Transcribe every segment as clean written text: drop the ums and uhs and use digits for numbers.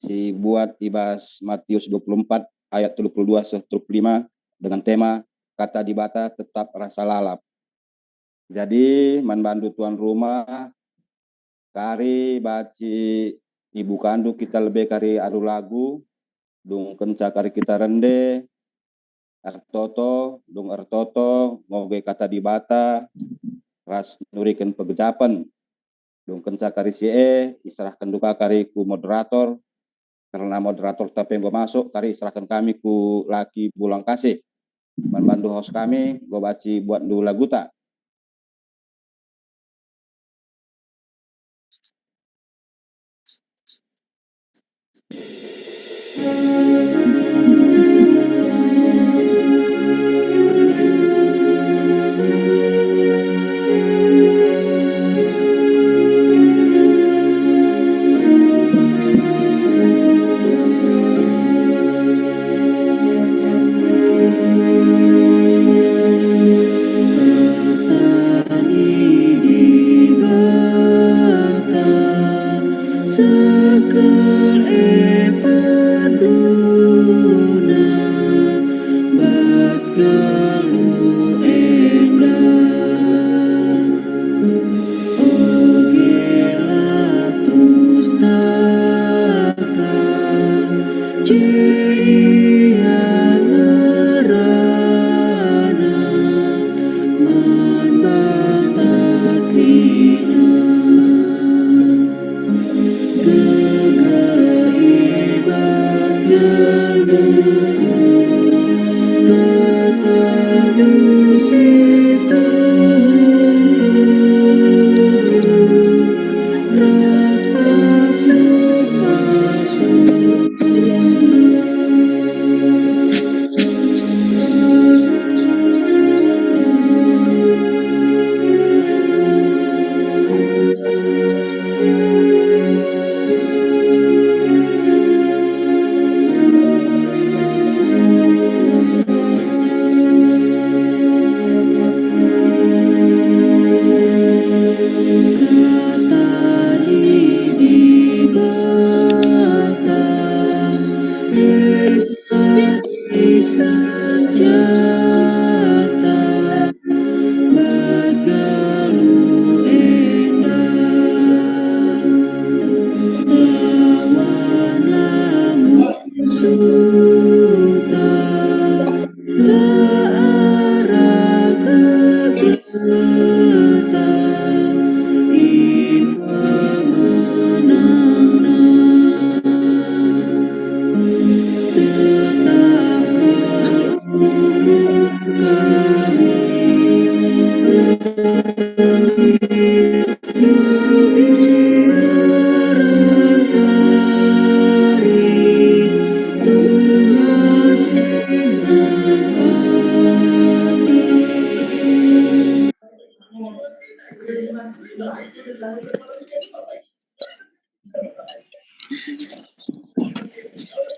si buat ibas Matius 24 ayat 32-35 dengan tema kata di bata tetap rasa lalap. Jadi membantu tuan rumah kari baci ibu kandu kita lebih kari adu lagu dung kenca kari kita rende artoto dung artoto ngoge kata di bata ras nurikan pegejapan dung kenca kari sie iserahkan duka kari ku moderator karena moderator tapi yang gue masuk kari serahkan kami ku laki bulang kasih membantu host kami gue baci buat du lagu tak.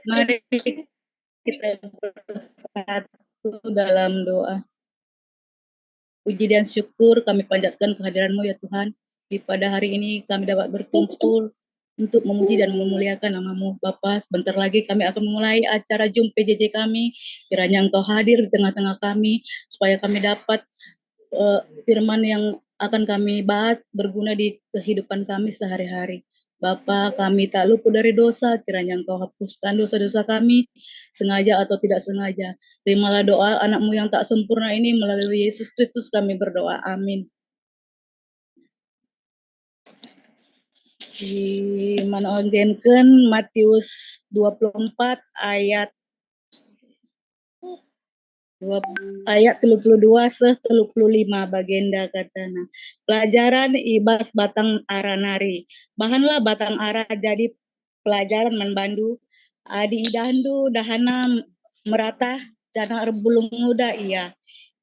Mari kita bersatu dalam doa. Puji dan syukur kami panjatkan kehadiran-Mu ya Tuhan. Di pada hari ini kami dapat berkumpul untuk memuji dan memuliakan nama-Mu Bapa. Sebentar lagi kami akan memulai acara Jum PJJ kami. Kiranya Engkau hadir di tengah-tengah kami supaya kami dapat firman yang akan kami bahas berguna di kehidupan kami sehari-hari. Bapa, kami tak luput dari dosa, kiranya Engkau hapuskan dosa-dosa kami, sengaja atau tidak sengaja. Terimalah doa anak-Mu yang tak sempurna ini melalui Yesus Kristus kami berdoa. Amin. Di mana ongenkeun Matius 24 ayat 32-35 bagenda katana. Pelajaran ibas batang ara nari. Bahanlah batang ara jadi pelajaran manbandu. Adi idandu dahana merata jana erbulung muda iya.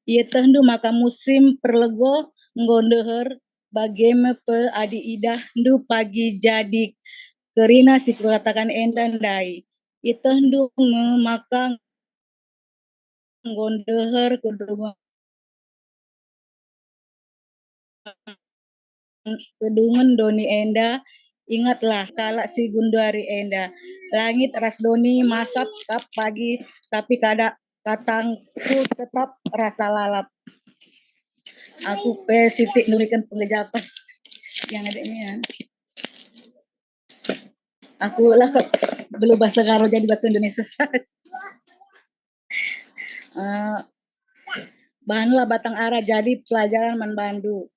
Ia tendu maka musim perlego ngondeher bageme pe adi idah ndu pagi jadi kerina si katakan endan dai. Ia tendu maka ngondeher kedungan doni enda Ingatlah kala si Gundari Enda, langit rasdoni masap kap pagi, tapi katangku tetap rasa lalap. Aku Siti nurikan pengejapan yang ada ini ya. Aku lah belum bahasa Garo jadi bahasa Indonesia saja. Bahanlah batang ara jadi pelajaran manbandu.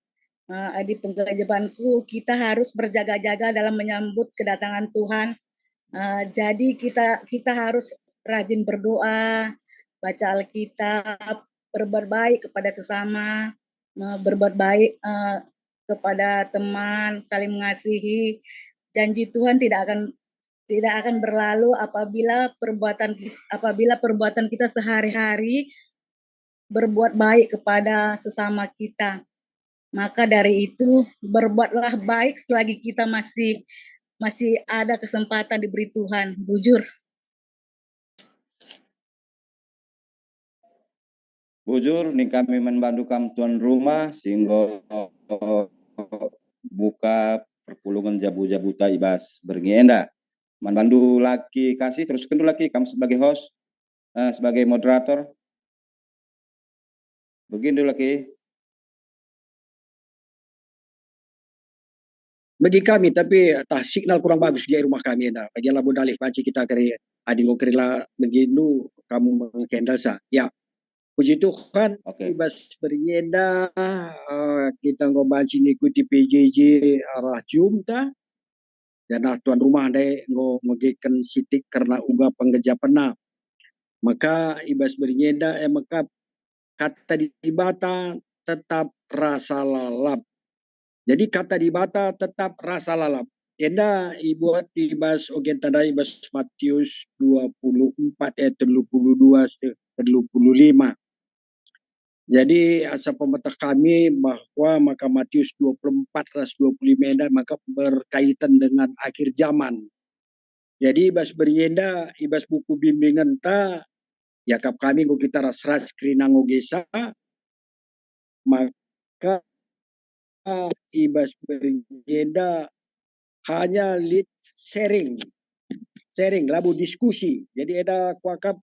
Di pengajabanku kita harus berjaga-jaga dalam menyambut kedatangan Tuhan. Jadi kita harus rajin berdoa, baca Alkitab, berbuat baik kepada sesama, berbuat baik kepada teman, saling mengasihi. Janji Tuhan tidak akan berlalu apabila perbuatan kita sehari-hari berbuat baik kepada sesama kita. Maka dari itu berbuatlah baik selagi kita masih ada kesempatan diberi Tuhan. Bujur. Bujur nih kami membantu kam tuan rumah sehingga buka perpulungan jabu-jabuta ibas berngenda. Manbandu laki kasih terus kendu laki kamu sebagai host, sebagai moderator. Begini laki. Bagi kami tapi signal kurang bagus di rumah kami dah. Bagian labu dalih panci kita keri adingo kerila beginu kamu mengkendal sa. Ya. Puji Tuhan, ibas berieda kita ngobanci ngikuti PJJ arah Jumta. Dan tuan rumah ada ngogekan sitik karena uga penggejapana. Maka ibas berieda maka kata di bata tetap rasa lalap. Jadi kata di bata tetap rasa lalap. Enda ibuat ibas ogen tanda ibas Matius 24 ayat 32 35. Jadi asa pemerintah kami bahwa maka Matius 24 ras 25 maka berkaitan dengan akhir zaman. Jadi ibas berienda ibas buku bimbingan ta yakap kami go kita ras krina ngogesa maka ibas berienda hanya lead sharing labu diskusi. Jadi ada kuakap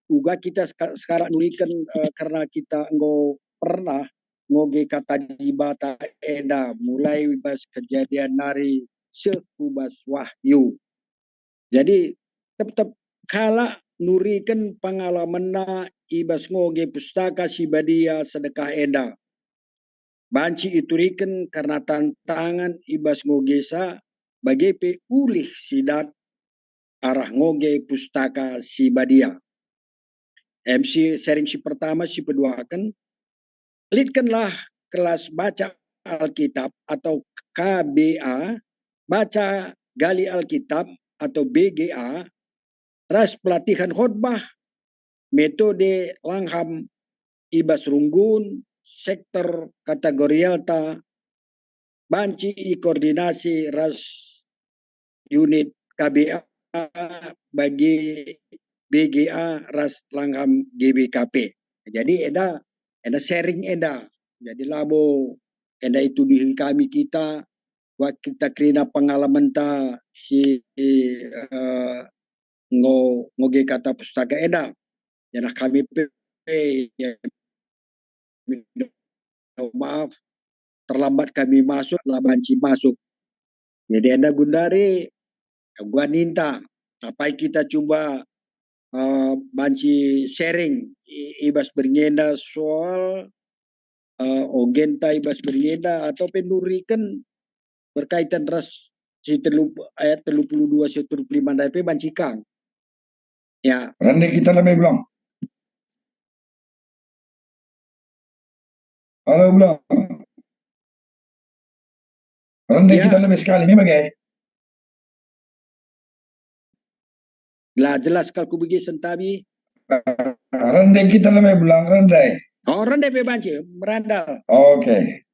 uga kita sekarang nulikan karena kita pernah ngoge kata di bata eda mulai bas kejadian nari sekubas wahyu. Jadi tetap kala nurikan pengalaman na ibas ngoge pustaka sibadia sedekah eda. Banci iturikan karena tantangan ibas ngogesa bagi ulih sidat arah ngoge pustaka sibadia. MC sharing si pertama si kedua akan leadkanlah kelas baca Alkitab atau KBA, baca gali Alkitab atau BGA, ras pelatihan khotbah, metode langham ibas runggun, sektor kategorialta, banci koordinasi ras unit KBA bagi BGA ras langham GBKP. Jadi eda sharing eda. Jadi labo eda itu di kami kita waktu kita kerina pengalaman ta si ngoge kata pustaka eda. Jadi kami ya, maaf terlambat kami masuk labanci masuk. Jadi eda Gundari gua ninta apa kita coba banci sharing ibas berngenda soal ogenta ibas berngenda atau pendurikan berkaitan ras si ayat 32 setur 5 DP banci kang. Ya. Rande kita lebih belum. Halo belum. Rande kita lebih sekali ini bagai. Jelas kalau bagi sentabi. Rande kita lebih bilang rande. Oh rande pe banci merandal. Oke.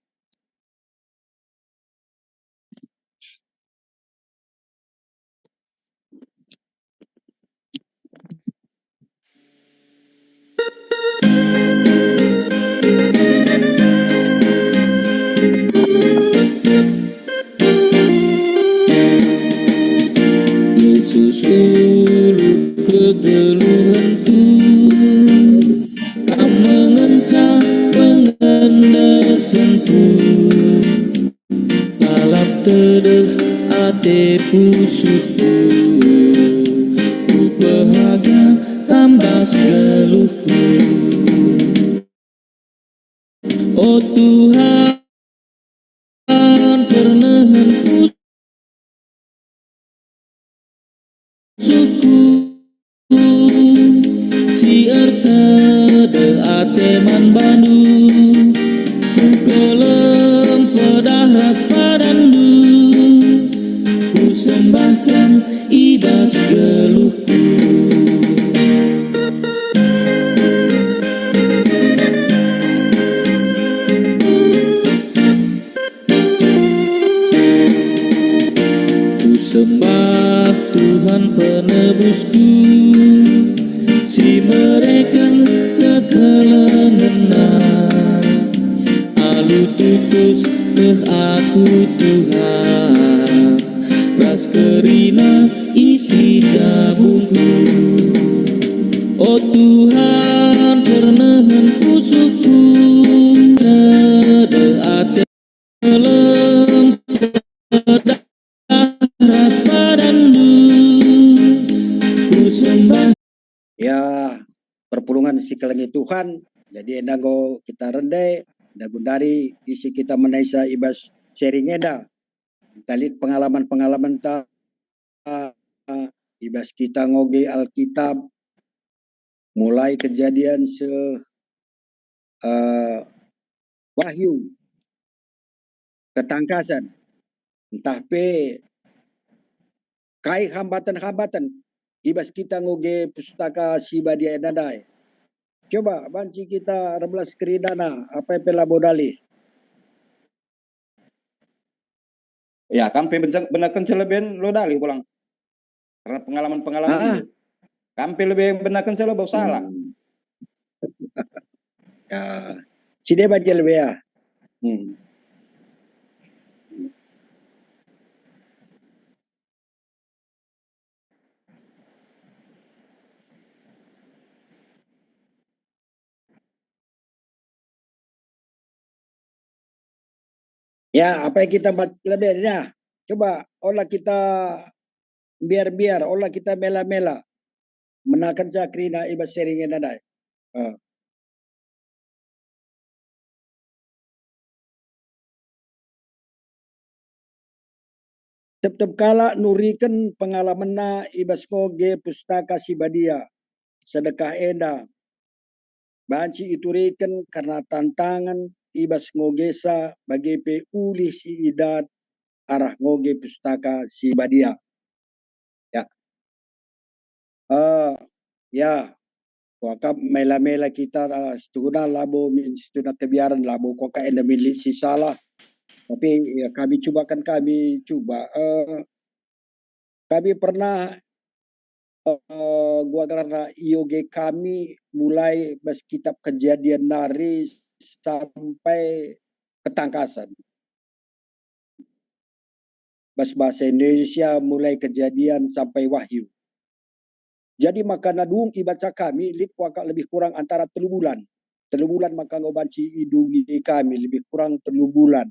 susulu kegeluhanku, kam mengencah pengendasanku, lalap tedeh ate pusuku, ku bahagia tambas geluhku. Oh Tuhan, pernahan pusuku, si erta de ateman bandu, ku kelem pedah padandu, ku sembahkan ibas geluhku. Ku sembah Tuhan penebusku, si mereken kekelengenan, alu tutus ke aku Tuhan, ras kerina isi jabungku. Oh Tuhan, pernahan pusuku, tede ate kelem pedah ras padandu, ku sembah. Ya, perpulungan si kelengi Tuhan. Jadi endago kita rendai, endago dari isi kita menaisa ibas sharing enda. Talit pengalaman-pengalaman ta ibas kita ngoge Alkitab, mulai kejadian Wahyu, ketangkasan, entah pe kai hambatan-hambatan ibas kita ngoge pustaka Sibadia Edadai. Coba banci kita 16 keridana apa yang pela bodali. Ya, kampe benakan celeben lo dali pulang. Karena pengalaman-pengalaman itu. Kampe lebih benakan celo bau salah. Ya, cide baca lebih ya. Ya, apa yang kita baca lebih ya? Coba olah kita biar olah kita mela-mela menakan cakrina ibas sharingnya nadai. Tetap kala nurikan pengalaman na ibas koge pustaka Sibadia sedekah eda banci iturikan karena tantangan ibas ngogesa bagi pe uli si idat arah ngoge pustaka Sibadia. Ya. Ya, wakap mela-mela kita setuna labo min setuna kebiaran labo kok enda milik si salah. Tapi ya, kami coba. Kami pernah gua karena IOG kami mulai bas kitab kejadian nari sampai ketangkasan. Bas bahasa Indonesia mulai kejadian sampai Wahyu. Jadi maka nadung ibaca kami lebih kurang antara 3 bulan. 3 bulan maka ngobanci idungi kami lebih kurang 3 bulan.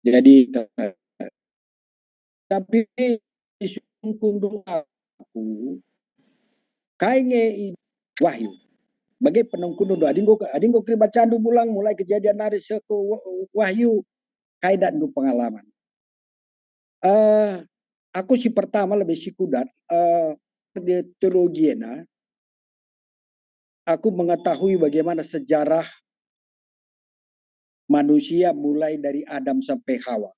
Jadi tapi sungkung doa aku kainge Wahyu. Bagai penungkun doa adinggo kri bacandu bulang mulai kejadian nari seko Wahyu kaidan du pengalaman. Aku si pertama lebih si kudat di teologi na aku mengetahui bagaimana sejarah manusia mulai dari Adam sampai Hawa.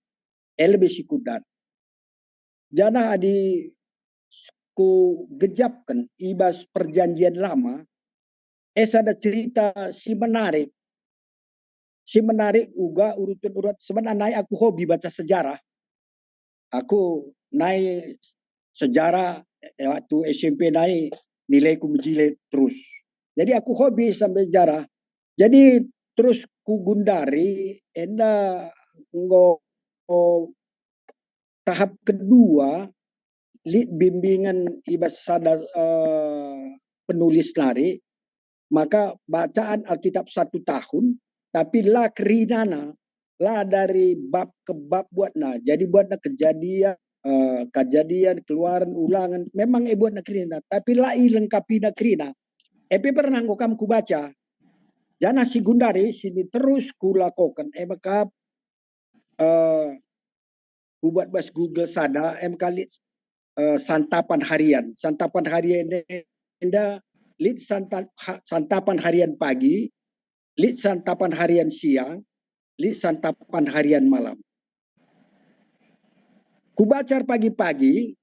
Lebih si kudat. Jana adi ku gejapkan ibas perjanjian lama ada cerita si menarik uga urut sebenarnya aku hobi baca sejarah. Aku naik sejarah waktu SMP naik nilaiku menjilat terus. Jadi aku hobi sampai sejarah. Jadi terus ku gundari enda tahap kedua, bimbingan ibadah penulis lari, maka bacaan Alkitab 1 tahun, tapi la kerinana, la dari bab ke bab buatna. Jadi buatna kejadian, keluaran, ulangan, memang buatna kerina, tapi la lengkapi na kerina. Epi pernah ngokam ku baca, jana si Gundari sini terus ku lakukan. Maka ku buat bas Google sada, kali santapan harian. Santapan harian ini lit santapan harian pagi, lit santapan harian siang, lit santapan harian malam. Ku baca pagi-pagi,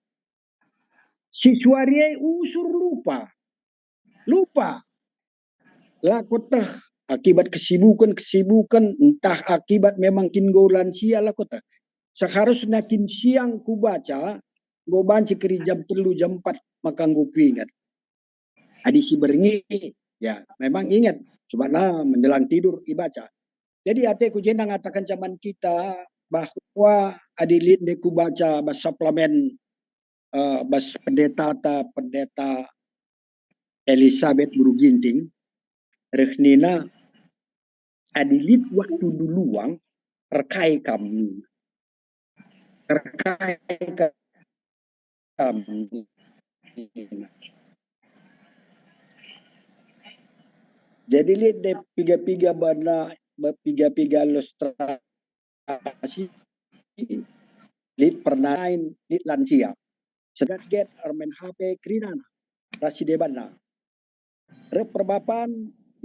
siswaria usur lupa. Laku teh akibat kesibukan, entah akibat memang kin lansia laku teh. Seharusnya kin siang ku baca, go banci keri jam 3, jam 4, maka go ingat. Adi si berengi, ya memang ingat, sebabnya menjelang tidur ibaca. Jadi ateku jenda ngatakan zaman kita bahwa adilit deku baca bas suplemen bas pendeta Elizabeth Guru Ginting, Rehnina adilit waktu duluang terkai kami. Jadi lihat de piga-piga ilustrasi, lihat pernain, lihat lansia. Segat get armen HP kerinana, rasi debana. Rep perbapan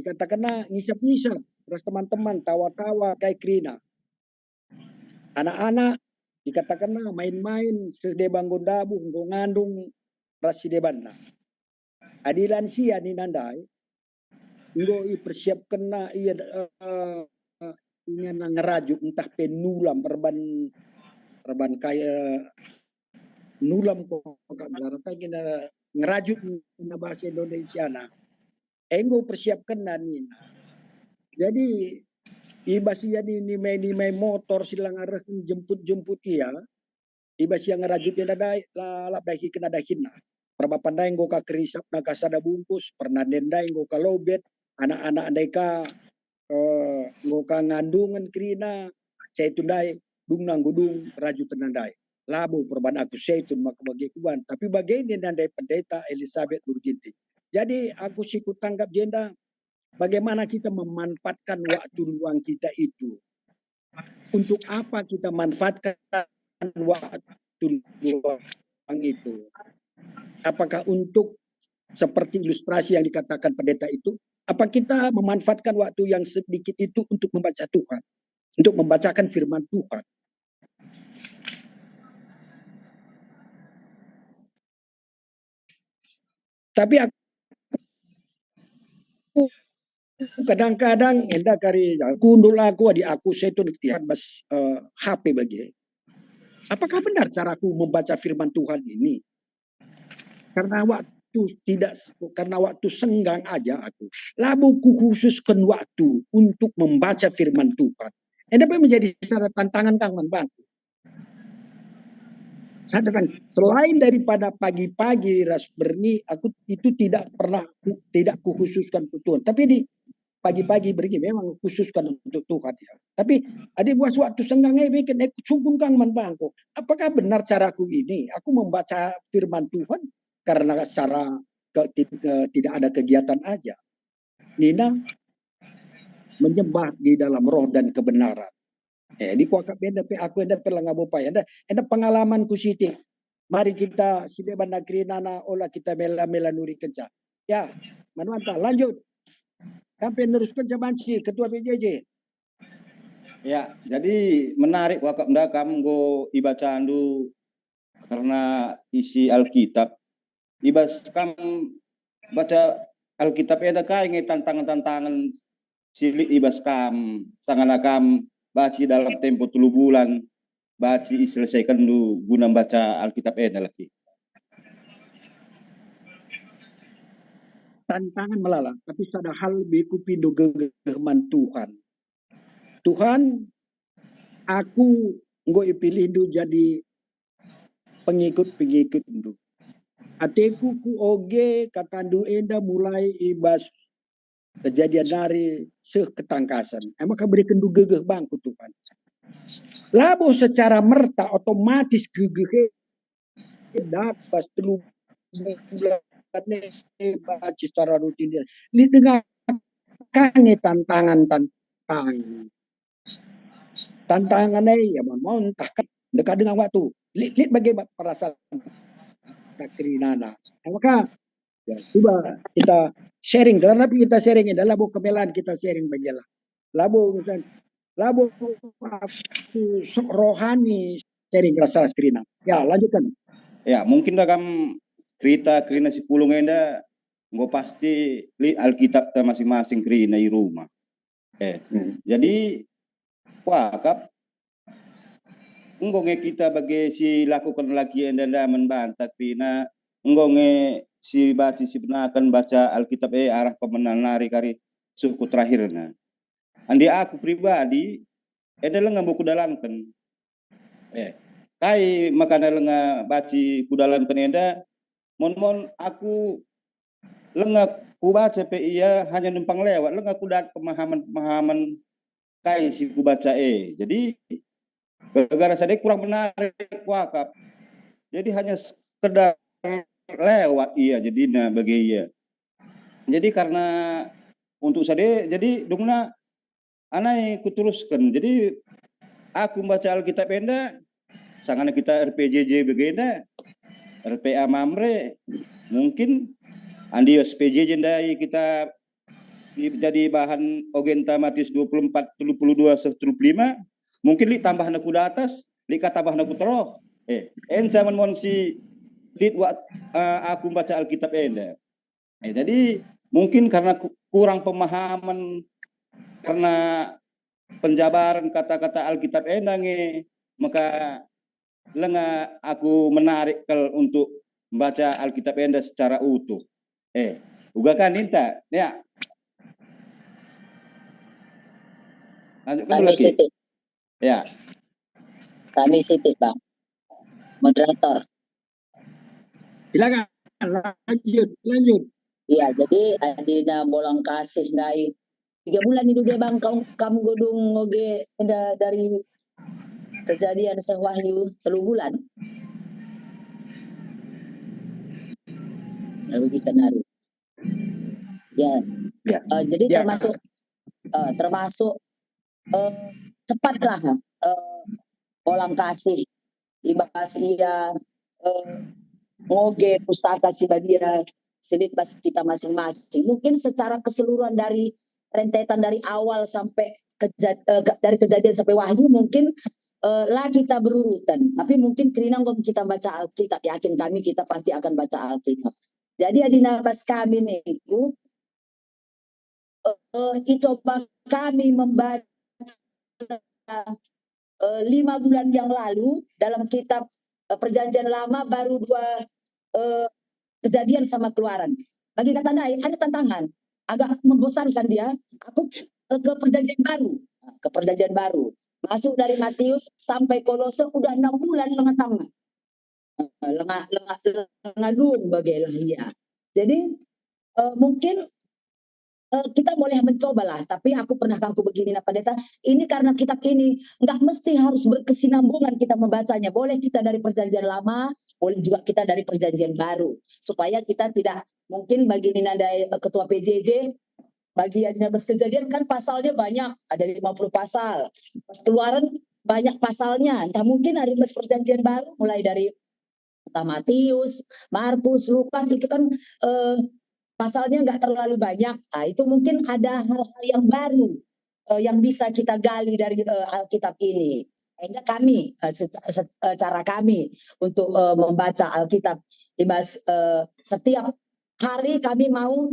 dikatakan ngisap-ngisap, terus teman-teman tawa-tawa kayak kerina. Anak-anak dikatakan main-main sede bangun dabu ngandung rasi debana. Adilan sia ni nandai, ngo persiapkan ia ingin ngerajuk entah penulam perban kaya nulam kok kagak ngerajuk na bahasa Indonesia na. Enggo persiapkan nina. Jadi ibasia ni main motor silang arah jemput ia. Ibasia ngerajuk dia dai lalap dai kena dahin na. Perbapan dai enggo ka kerisap na kasada bungkus, pernah dendai enggo ka lobet, anak-anak dai ka enggo ka ngandungan kerina, saya tundai dung nang gudung raju tenandai. Labu perban aku seitun maka bagi kuban, tapi bagaini nandai pendeta Elizabeth Guru Ginting. Jadi aku sikut tanggap jenda bagaimana kita memanfaatkan waktu luang kita itu. Untuk apa kita manfaatkan waktu luang itu? Apakah untuk seperti ilustrasi yang dikatakan pendeta itu? Apa kita memanfaatkan waktu yang sedikit itu untuk membaca Tuhan? Untuk membacakan firman Tuhan? Tapi aku kadang-kadang endah kari kundul aku adik aku saya itu tiap bas HP bagi. Apakah benar caraku membaca firman Tuhan ini? Karena waktu senggang aja aku. Lalu ku khususkan waktu untuk membaca firman Tuhan. Ini menjadi tantangan Kang Manbantu. Selain daripada pagi-pagi rasberni, aku itu tidak kukhususkan untuk Tuhan. Tapi di pagi-pagi bergi memang khususkan untuk Tuhan. Ya. Tapi ada buat waktu senggangnya bikin sungguh Kang Manbantu. Apakah benar caraku ini? Aku membaca firman Tuhan karena secara tidak ada kegiatan aja. Nina menyembah di dalam roh dan kebenaran. Di kuakap benda aku ada pelangabupai. Ada pengalamanku siti. Mari kita si beban negeri nana olah kita mela nuri kenca. Ya, Manwanta lanjut. Sampai neruskan Cabanci, Ketua PJJ. Ya, jadi menarik wakap nda kamu go ibaca andu karena isi Alkitab. Ibas kamu baca Alkitab ada kai tantangan-tantangan silik ibas kam sangana kam baci dalam tempo 3 bulan baci selesaikan lu guna baca Alkitab ada lagi. Tantangan melala, tapi ada hal beku pindo kegeman Tuhan. Tuhan, aku nggo ipilih du jadi pengikut-pengikut itu. Ateku ku oge katandu enda mulai ibas kejadian dari seketangkasan. Emang beri kendu gegeh bang kutukan. Labo secara merta otomatis gegeh dapat telu bulan baca secara rutin dia. Li dengan kange tantangannya ya mau entahkan dekat dengan waktu. Lihat bagaimana perasaan Takrinana. Maka ya, coba kita sharing, dalam kita sharing dalam labo kemelan kita sharing bagilah. Labo misalnya, labo rohani sharing rasa skrina. Ya lanjutkan. Ya mungkin dalam cerita krina si pulung enda nggak pasti li Alkitab masing-masing krina di rumah. Jadi wakap ngonge kita bagi si lakukan lagi enda membantah krina ngonge si baca si benakan baca Alkitab arah pemenang nari kari suku terakhirnya. Andi aku pribadi adalah nggak buku dalam kan. Kai makana lenga baci kudalan penenda mon aku lenga ku baca pe iya hanya numpang lewat lenga ku dat pemahaman kai si ku baca jadi gara-gara saya kurang menarik wakaf jadi hanya sekedar lewat iya jadinya bagi iya jadi karena untuk saya jadi dungna anai kuteruskan jadi aku baca Alkitab enda sangat kita RPJJ begini, RPA Mamre, mungkin andi SPJJ ndai kita jadi bahan Ogenta Matius 24, 32, 35, mungkin li tambah naku di atas, li tambah naku teroh. Zaman monsi lit aku baca Alkitab enda. Jadi mungkin karena kurang pemahaman, karena penjabaran kata-kata Alkitab enda maka lenga aku menarik untuk membaca Alkitab enda secara utuh. Uga kan Inta? Ya. Kami Siti. Ya. Kami Siti, Bang. Moderator. Silakan lanjut. Iya, jadi adina bolang kasih dari 3 bulan itu dia Bang kamu godung ngoge dari kejadian sewahyu 3 bulan. Lalu skenario. Ya. Jadi ya. termasuk cepatlah bolang kasih ibas ia ngoge pustaka si badia sedikit bas kita masing-masing. Mungkin secara keseluruhan dari rentetan dari awal sampai dari kejadian sampai wahyu mungkin lah kita berurutan. Tapi mungkin kerinang kita baca Alkitab, yakin kami kita pasti akan baca Alkitab. Jadi adina pas kami niku coba kami membaca 5 bulan yang lalu dalam kitab Perjanjian Lama baru 2 kejadian sama keluaran. Bagi kata Dai ada tantangan, agak membosankan dia. Aku ke perjanjian baru, masuk dari Matius sampai Kolose udah 6 bulan lengah lengadung bagilah ya. Jadi mungkin kita boleh mencoba lah, tapi aku pernah kangku begini Pak Pendeta, ini karena kitab ini nggak mesti harus berkesinambungan kita membacanya, boleh kita dari perjanjian lama, boleh juga kita dari perjanjian baru, supaya kita tidak mungkin bagi Ninanda ketua PJJ, bagi Adina Bas Kejadian kan pasalnya banyak, ada 50 pasal, pas keluaran banyak pasalnya, entah mungkin dari Bas perjanjian baru, mulai dari Matius, Markus, Lukas itu kan pasalnya nggak terlalu banyak, itu mungkin ada hal-hal yang baru yang bisa kita gali dari Alkitab ini. Sehingga kami, cara kami untuk membaca Alkitab, setiap hari kami mau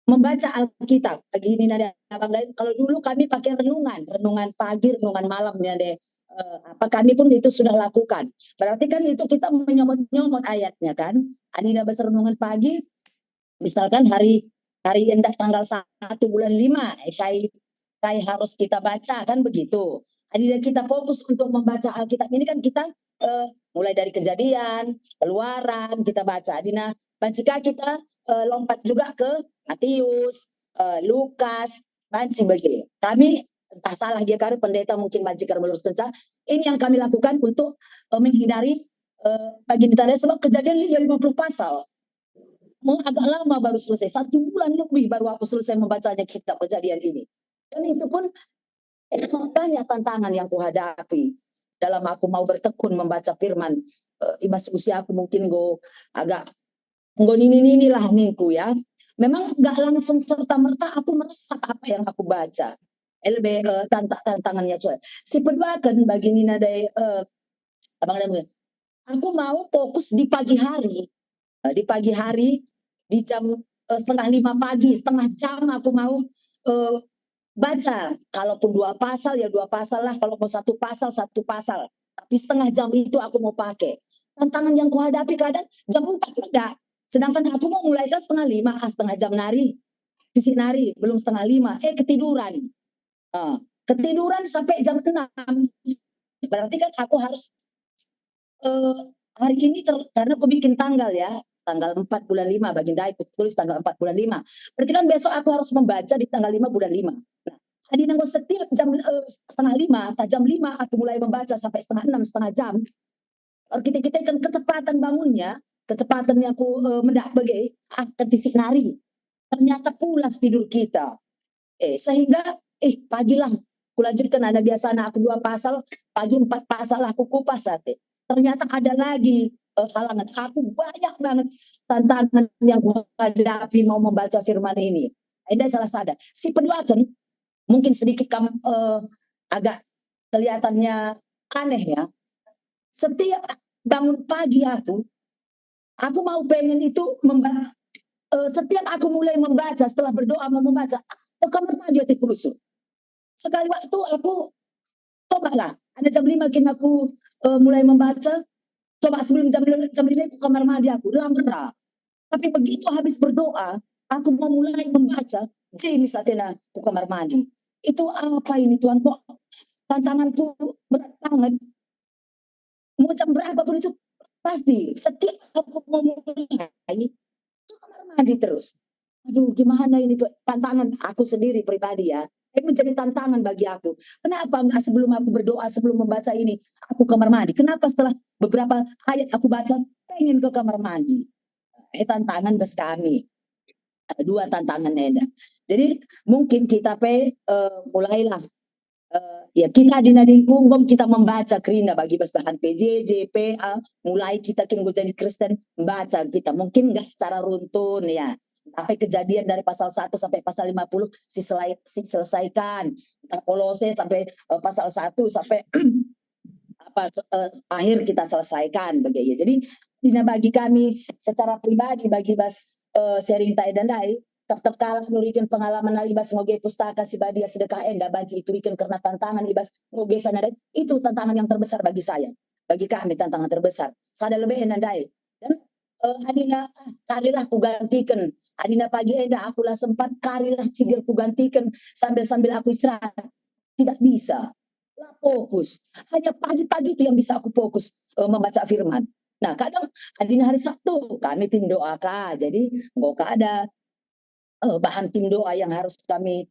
membaca Alkitab. Pagi ini ada kalau dulu kami pakai renungan pagi, renungan malam nih ada. Kami pun itu sudah lakukan. Berarti kan itu kita menyomot-nyomot ayatnya kan. Adina Bas renungan pagi, misalkan hari endah tanggal 1 bulan 5, kai harus kita baca kan begitu. Adina kita fokus untuk membaca Alkitab ini kan kita mulai dari Kejadian, Keluaran kita baca. Dina jika kita lompat juga ke Matius, Lukas, banci begini. Kami entah salah dia karena pendeta mungkin majikan meluruskan saya. Ini yang kami lakukan untuk menghindari bagian tanda sebab Kejadian 50 pasal. Mau agak lama baru selesai, 1 bulan lebih baru aku selesai membacanya kitab Kejadian ini. Dan itu pun banyak tantangan yang kuhadapi dalam aku mau bertekun membaca firman. Ibas usia aku mungkin agak nini lah ningku ya. Memang nggak langsung serta merta aku meresap apa yang aku baca. Lebih tantangannya cuy. Si kedua kan bagi Nina dari aku mau fokus di pagi hari. Di pagi hari di jam 4:30 pagi, setengah jam aku mau baca. Kalaupun 2 pasal ya 2 pasal lah, kalau mau 1 pasal 1 pasal. Tapi setengah jam itu aku mau pakai. Tantangan yang kuhadapi kadang jam 4 ada. Sedangkan aku mau mulai kan 4:30, setengah jam nari. Sisi nari, belum 4:30, ketiduran. Ketiduran sampai jam 6. Berarti kan aku harus hari ini karena aku bikin tanggal ya. Tanggal 4 bulan 5, baginda ikut tulis tanggal 4 bulan 5. Berarti kan besok aku harus membaca di tanggal 5 bulan 5. Nah, Adi nanggo setiap jam 4:30, atau jam 5 aku mulai membaca sampai 5:30, setengah jam. Kita kan ketepatan bangunnya, kecepatannya aku mendak bagai akan tisik nari. Ternyata pulas tidur kita. Sehingga pagilah kulanjutkan ada biasa aku 2 pasal, pagi 4 pasal aku kupas sate. Ternyata ada lagi halangan. Aku banyak banget tantangan yang menghadapi mau membaca firman ini. Ini salah sadar. Si kedua kan mungkin sedikit agak kelihatannya aneh ya. Setiap bangun pagi aku mau pengen itu setiap aku mulai membaca, setelah berdoa mau membaca, ke kamar mandi hati kurusu. Sekali waktu aku cobalah, ada jam 5 kini aku mulai membaca, coba sebelum jam 5 ke kamar mandi aku, lambat. Tapi begitu habis berdoa, aku mau mulai membaca, James Athena ke kamar mandi. Itu apa ini Tuhan, kok tantanganku berat banget. Mau jam berapa pun itu, pasti setiap aku mau mulai, ke kamar mandi terus. Aduh, gimana ini tuh tantangan aku sendiri pribadi ya. Ini menjadi tantangan bagi aku. Kenapa enggak sebelum aku berdoa, sebelum membaca ini, aku kamar mandi? Kenapa setelah beberapa ayat aku baca, pengen ke kamar mandi? Tantangan bes kami. 2 tantangan Eda. Jadi mungkin kita mulailah ya kita di Nadingkung kita membaca kerina bagi bahan PJJ, PA, mulai kita kini jadi Kristen membaca kita mungkin enggak secara runtun ya. Sampai Kejadian dari pasal 1 sampai pasal 50 selesaikan. Kolose sampai pasal 1 sampai akhir kita selesaikan begitu. Jadi bagi kami secara pribadi bagi sharing tai dan dai tetap kalah nurikan pengalaman ibas ngoge pustaka si badia sedekah enda banci itu ikan karena tantangan ibas ngoge sana itu tantangan yang terbesar bagi saya, bagi kami tantangan terbesar. Sada lebih enandai dan adina karilah ku gantikan, adina pagi enda akulah sempat karilah cigir ku gantikan sambil aku istirahat, tidak bisa. Fokus hanya pagi-pagi itu yang bisa aku fokus membaca firman. Nah kadang adina hari Sabtu kami tim doa kah, jadi nggak ada bahan tim doa yang harus kami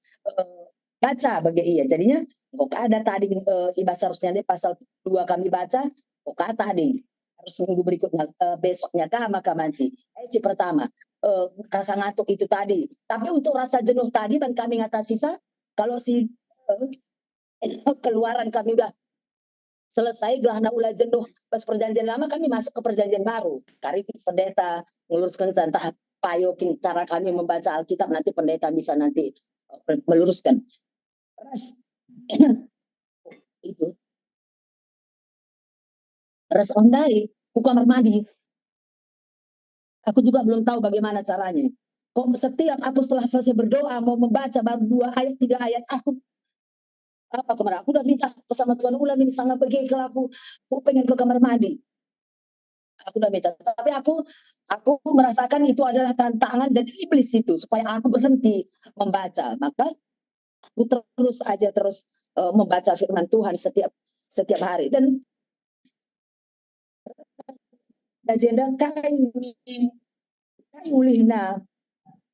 baca bagi iya. Jadinya nggak ada tadi ibas harusnya pasal 2 kami baca, nggak tadi harus minggu berikutnya besoknya kah maka manci. Si pertama rasa ngantuk itu tadi. Tapi untuk rasa jenuh tadi dan kami ngatasi kalau si Keluaran kami udah selesai gerhana ulah jenuh pas perjanjian lama kami masuk ke perjanjian baru. Kari pendeta meluruskan tentang payokin cara kami membaca Alkitab, nanti pendeta bisa nanti meluruskan. Itu ras ondai ku kamar mandi. Aku juga belum tahu bagaimana caranya. Kok setiap aku setelah selesai berdoa mau membaca baru 2 ayat 3 ayat aku kemarin aku udah minta sama Tuhan ulang ini sangat pergi ke aku pengen ke kamar mandi. Aku udah minta, tapi aku merasakan itu adalah tantangan dan iblis itu supaya aku berhenti membaca. Maka aku terus membaca firman Tuhan setiap hari dan agenda kai ulihna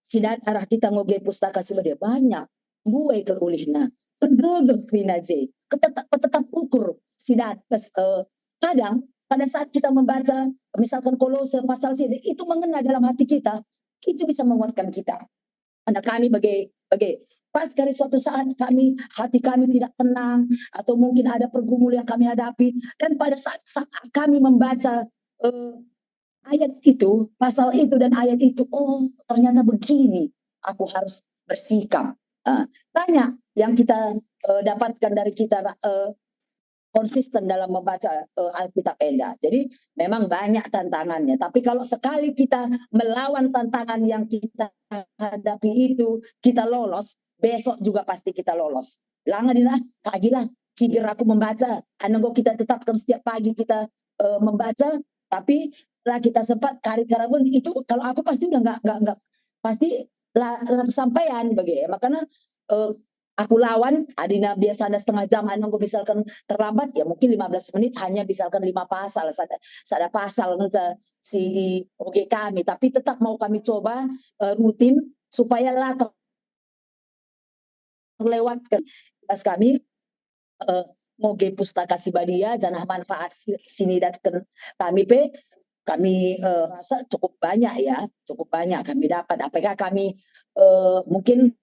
sidat arah kita ngoge pustaka sebagai banyak buai ke ulihna pegegeh kina je tetap ukur sidat kadang pada saat kita membaca misalkan Kolose pasal sini itu mengena dalam hati kita, itu bisa menguatkan kita. Anak kami bagai pas dari suatu saat hati kami tidak tenang atau mungkin ada pergumulan yang kami hadapi, dan pada saat kami membaca ayat itu, pasal itu dan ayat itu, oh ternyata begini aku harus bersikap. Banyak yang kita dapatkan dari kita konsisten dalam membaca Alkitab Enda. Jadi memang banyak tantangannya. Tapi kalau sekali kita melawan tantangan yang kita hadapi itu, kita lolos, besok juga pasti kita lolos. Langadina, kagilah, ciger aku membaca. Anenggo kita tetapkan setiap pagi kita membaca, tapi lah kita sempat kari-karabun itu kalau aku pasti udah nggak pasti lah kesampaian bagi. Makanya aku lawan, adina biasa ada setengah jam, anong misalkan terlambat, ya mungkin 15 menit hanya misalkan 5 pasal, sada pasal si OG kami, tapi tetap mau kami coba rutin supaya lah terlewatkan. Pas kami ngoge pustaka sibadia, janah manfaat sini datang kami kami rasa cukup banyak ya, cukup banyak kami dapat. Apakah kami mungkin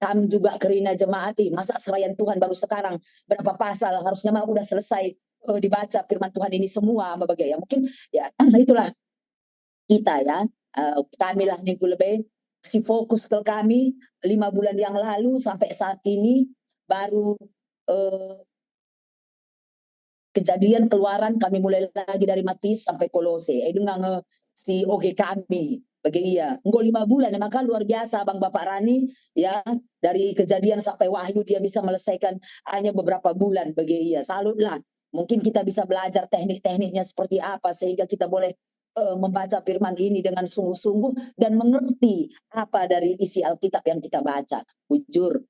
kami juga kerina jemaat, masa serayan Tuhan baru sekarang berapa pasal, harusnya mah udah selesai dibaca firman Tuhan ini semua ya mungkin ya itulah kita ya, kami lah minggu lebih si fokus ke kami 5 bulan yang lalu sampai saat ini baru kejadian keluaran kami mulai lagi dari Matius sampai Kolose dengan si OG kami bagi iya enggak 5 bulan, maka luar biasa Bang Bapak Rani ya, dari kejadian sampai Wahyu dia bisa melesaikan hanya beberapa bulan bagi iya. Salut lah, mungkin kita bisa belajar teknik-tekniknya seperti apa sehingga kita boleh membaca firman ini dengan sungguh-sungguh dan mengerti apa dari isi Alkitab yang kita baca. Jujur.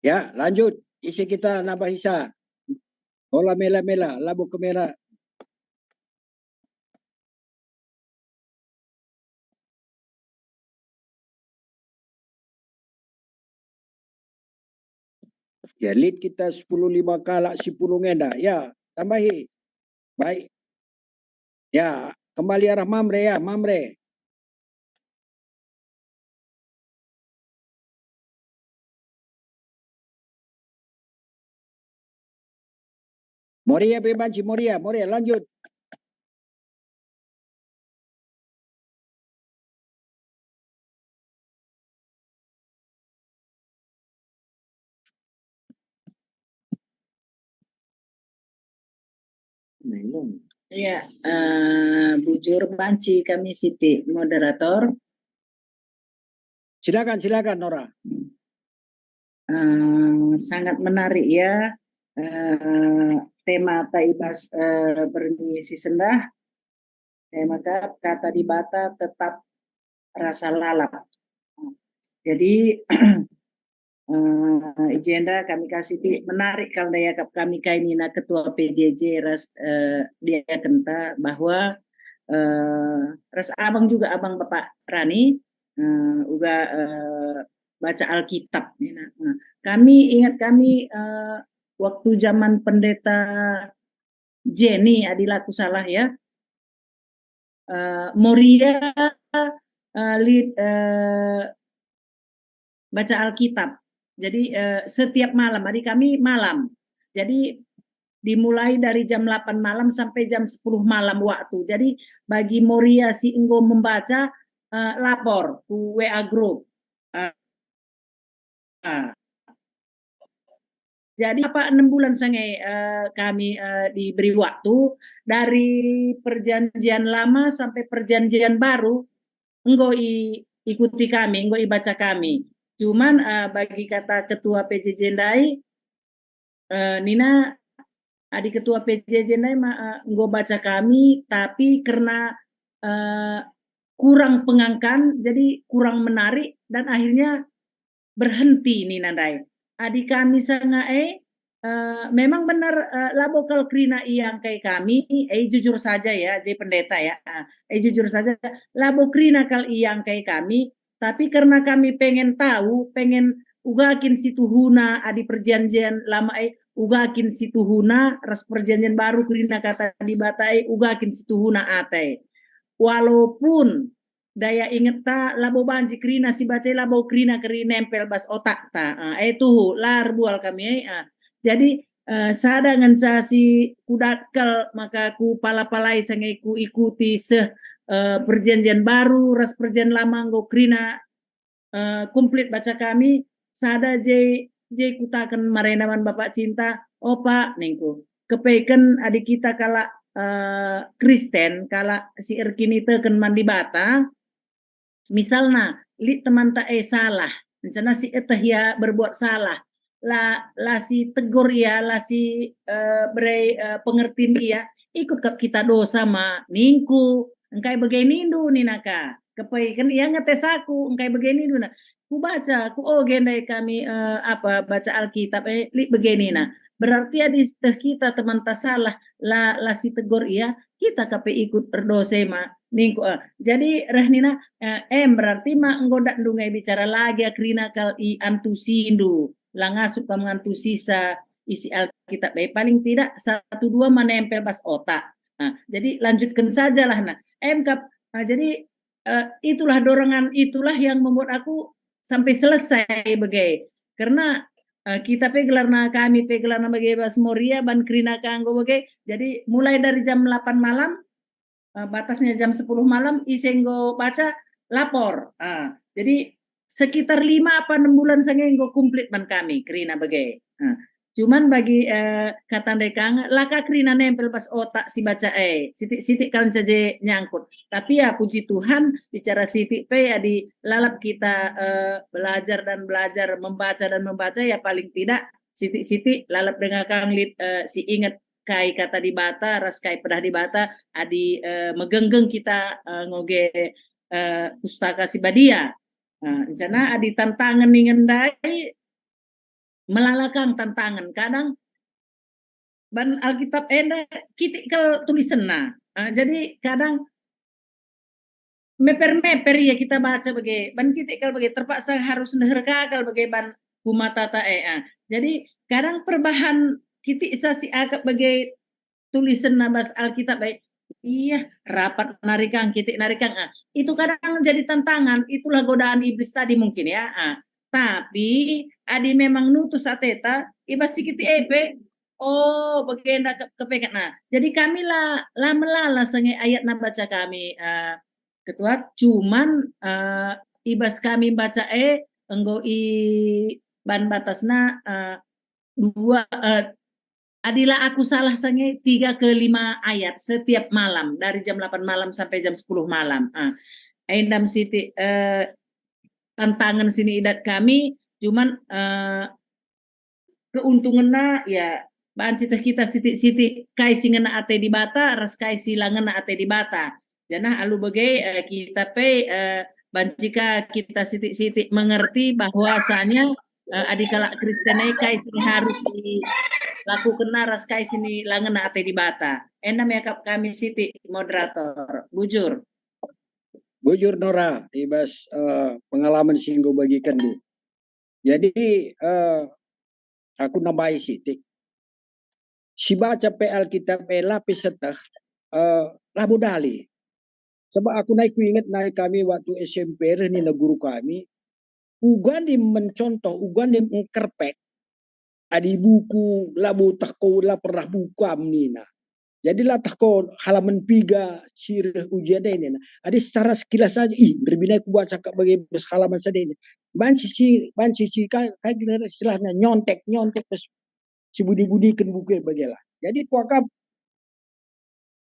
Ya, lanjut. Isi kita nambah Isa. Bola mela-mela, labu ke merah. Ya, lead kita 10-5 kalak 10 ngenda. Ya, tambahi. Baik. Ya, kembali arah Mamre ya, Mamre. Moria Bebanci, Moria lanjut. Ya, bujur banci kami Siti moderator. Silakan Nora. Sangat menarik ya tema Taibas bermisi sendah. Maka kata di bata tetap rasa lalap. Jadi agenda kami kasih menarik kalau daya kami kainina ketua PJJ dia kenta bahwa ras abang juga abang Bapak Rani juga baca Alkitab. Kami ingat waktu zaman pendeta Jenny Adilaku salah ya, Moria baca Alkitab. Jadi setiap malam, hari kami malam. Jadi dimulai dari jam 8 malam sampai jam 10 malam waktu. Jadi bagi Moria si Enggo membaca lapor ke WA group. Jadi 6 bulan sangai kami diberi waktu dari perjanjian lama sampai perjanjian baru Enggo ikuti kami, Enggo baca kami. Cuman bagi kata ketua PJJ Ndai, Nina adik ketua PJJ Ndai Enggo baca kami, tapi karena kurang pengangkan, jadi kurang menarik dan akhirnya berhenti nih nandai. Adi kami sanga memang benar labokal krina yang kayak kami, jujur saja ya, jadi pendeta ya, jujur saja labo krina kal yang kayak kami, tapi karena kami pengen tahu, pengen ugakin situ huna adi perjanjian lama ugakin situ huna ras perjanjian baru krina kata di batai ugakin situ huna ate. Walaupun daya inget ta labo banji krina si baca labo krina keri nempel bas otak ta itu lar bual kami jadi sada nganca si kudakal maka ku pala-palai sangai ku ikuti perjanjian baru ras perjanjian lama nggo krina komplit baca kami sada je kutakan marenaman bapak cinta opa nengku kepeken adik kita kala Kristen kala si erkini teken mandi bata misalnya li teman tak salah misalnya si etahia berbuat salah la si tegur ya la si berei pengertian ia ikut kap kita dosa ma ningku engkai begini du ninaka kepai kan ia ngetes aku engkai begini du nah ku baca ku gendai kami baca Alkitab li begini nah berarti ada kita teman tak salah la si tegur ia kita kape ikut berdosa ma ningku jadi rehnina berarti ma nggoda ndungai bicara lagi akrina kal i antusindu langasuk kamantusi sa isi Alkitab paling tidak 1-2 menempel bas otak jadi lanjutkan sajalah nah jadi itulah dorongan itulah yang membuat aku sampai selesai bagai karena kita pegelarna kami pegelarna bagai bas Moria ban krina kanggo bagai jadi mulai dari jam 8 malam batasnya jam 10 malam isenggo baca lapor jadi sekitar 5-6 bulan sengenggo komplit ban kami krina bagai cuman bagi kata dekang laka krina nempel pas otak si baca sitik kan saja nyangkut tapi ya puji Tuhan bicara sitik di lalap kita belajar dan belajar membaca ya paling tidak sitik lalap dengan kang si ingat kai kata di bata ras kai pedah di bata adi megenggeng kita ngoge pustaka si badia rencana adi tantangan ningendai melalakang tantangan kadang ban Alkitab kitik ke tulisan jadi kadang meper ya kita baca bagai ban kitik kal bagai terpaksa harus neherka kal bagai ban kumatata jadi kadang perbahan kitik si akap bagai tulisan nabas Alkitab iya rapat narikang kitik narikang itu kadang jadi tantangan itulah godaan iblis tadi mungkin ya tapi adi memang nutus ateta ibas sikiti bagenda kepekat jadi kami lah melala sange ayat na baca kami ketua cuman ibas kami baca enggo i ban batasna dua adilah aku salah sange 3 ke 5 ayat setiap malam dari jam 8 malam sampai jam 10 malam endam siti tantangan sini idat kami cuman keuntungannya ya bahan kita siti kai singena ate di bata ras kai silangena ate di bata jana alu bagai kita bancika kita siti mengerti bahwasanya adikala Kristen kai sini harus dilakukan ras kai sini langena ate di bata endam ya kami siti moderator bujur Nora ibas pengalaman singgo bagikan du jadi aku nambahi sitik si baca PL kita lapis setah labu dali sebab aku naik ingat naik kami waktu SMP ni na guru kami ugan di mencontoh ugan di mengkerpek adi buku labu tako la pernah buku amnina jadilah tako halaman 3 sirah ujian ini adi secara sekilas saja berbina aku baca bagi halaman saja ini banci si kayak istilahnya nyontek si budi kan buku bagilah jadi kuakap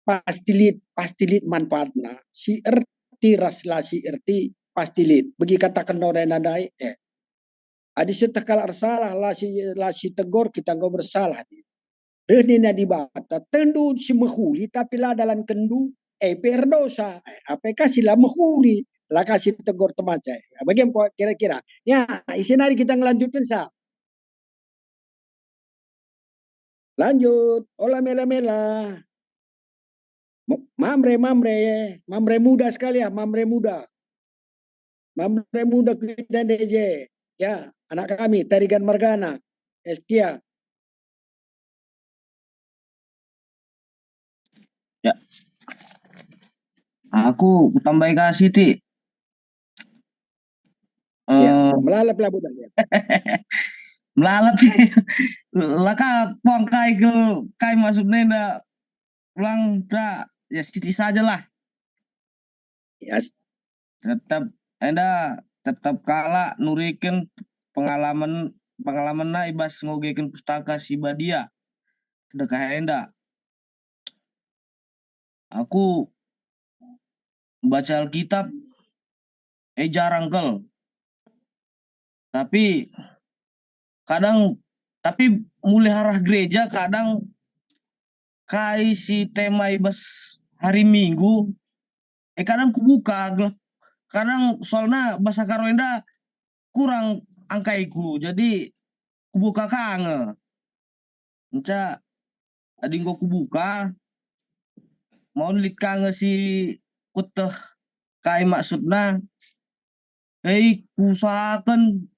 pastilit manfaatna si erti raslah si erti pastilit bagi katakan orang nadai adi setekal arsalah lah si tegor kita nggak bersalah Renina di bata tendu si mehuli tapi lah dalam kendu perdosa apakah sila mehuli lah kasih tegur teman saya. Bagaimana kira-kira? Ya, isin hari kita ngelanjutkan sa. Lanjut, olah mela-mela. Mamre, mamre, mamre muda sekali ya, mamre muda. Mamre muda kita DJ. Ya, anak kami, Tarigan Margana, Estia. Ya, aku tambah kasih ti. Ya, melalap lah budak ya. Melalap laka puang kai masuk nenda pulang dah ya siti saja lah. Ya, tetap kalah nurikan pengalaman na ibas ngogekin pustaka si Badia sedekah enda. Aku baca Alkitab jarang kel. Tapi mulai arah gereja kadang kai si tema ibas hari Minggu kadang kubuka kadang soalnya bahasa Karoenda kurang angkaiku jadi kubuka kange enca adi gua kubuka mau lit kange si kuteh kai maksudna kusahakan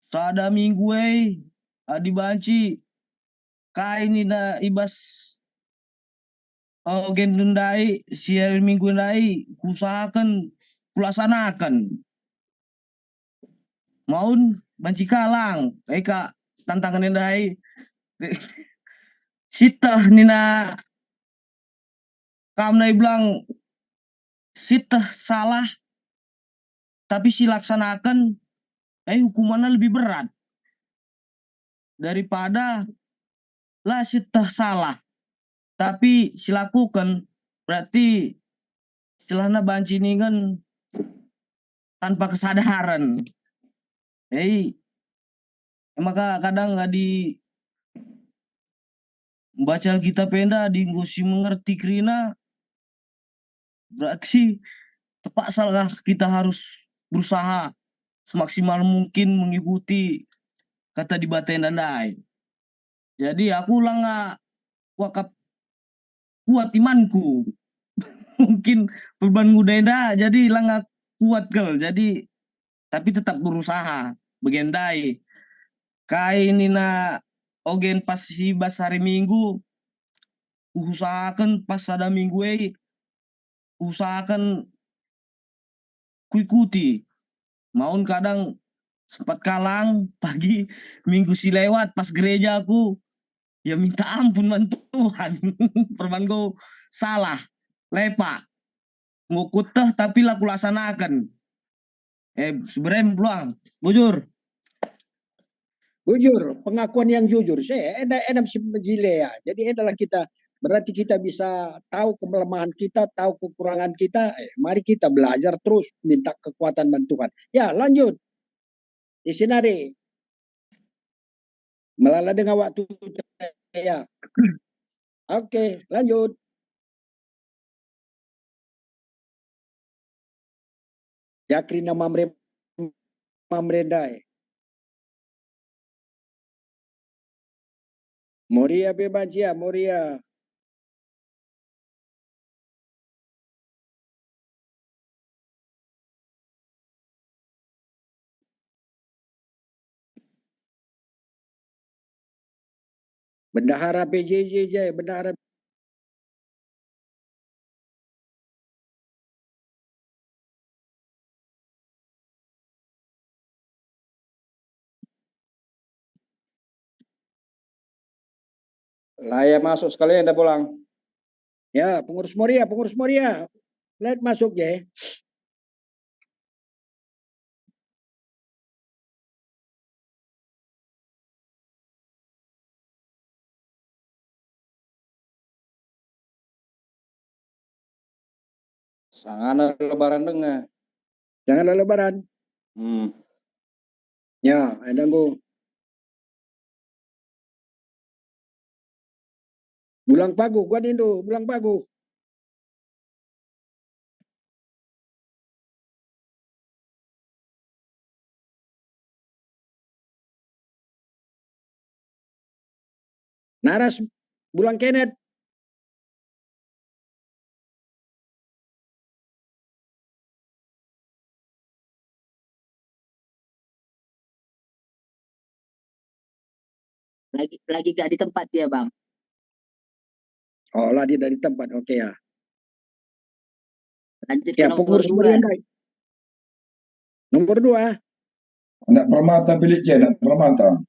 sada minggu adi banci kai ni na ibas gendendai si hari minggu nai kusahakan kulaksanakan maun banci kalang kak tantangan endai sitah nina kam nai bilang sitah salah tapi silaksanakan hukumannya lebih berat daripada lah sitah salah tapi silakukan berarti istilahnya banci ini kan tanpa kesadaran maka kadang nggak di baca Alkitab penda di ngosi mengerti kerina berarti terpaksa lah kita harus berusaha semaksimal mungkin mengikuti kata di baten dandai. Jadi aku lah nggak kuat imanku mungkin beban muda jadi lah nggak kuat kel jadi tapi tetap berusaha begendai kai nina ogen pas si bas hari Minggu usahakan pas ada minggu usahakan kuikuti maun kadang sempat kalang pagi minggu si lewat pas gereja aku ya minta ampun man Tuhan perban go salah lepak ngukuteh tapi lah kulaksanakan sebenarnya peluang bujur pengakuan yang jujur. Saya enak menjile ya. Jadi adalah kita berarti kita bisa tahu kelemahan kita, tahu kekurangan kita. Mari kita belajar terus minta kekuatan bantuan. Ya, lanjut. Isinari. Melala dengan waktu ya. Oke, lanjut. Yakrina Mamredai. Moria bebajia, Moria. Bendahara PJJ, bendahara Laya masuk sekalian dah pulang. ya, pengurus Moria. Lihat masuk ya. Sangana lebaran dengar. Jangan lebaran. Ya, ada go. Bulang pagu, gua Indo, bulang pagu. Naras Bulang Kenneth. Lagi gak di tempat dia, Bang. Oh, lah dia dari tempat. Oke ya. Lanjut Ya, ke nomor pengurus 2. harian baik. Nomor 2. Anak Permata pilih C, anak Permata.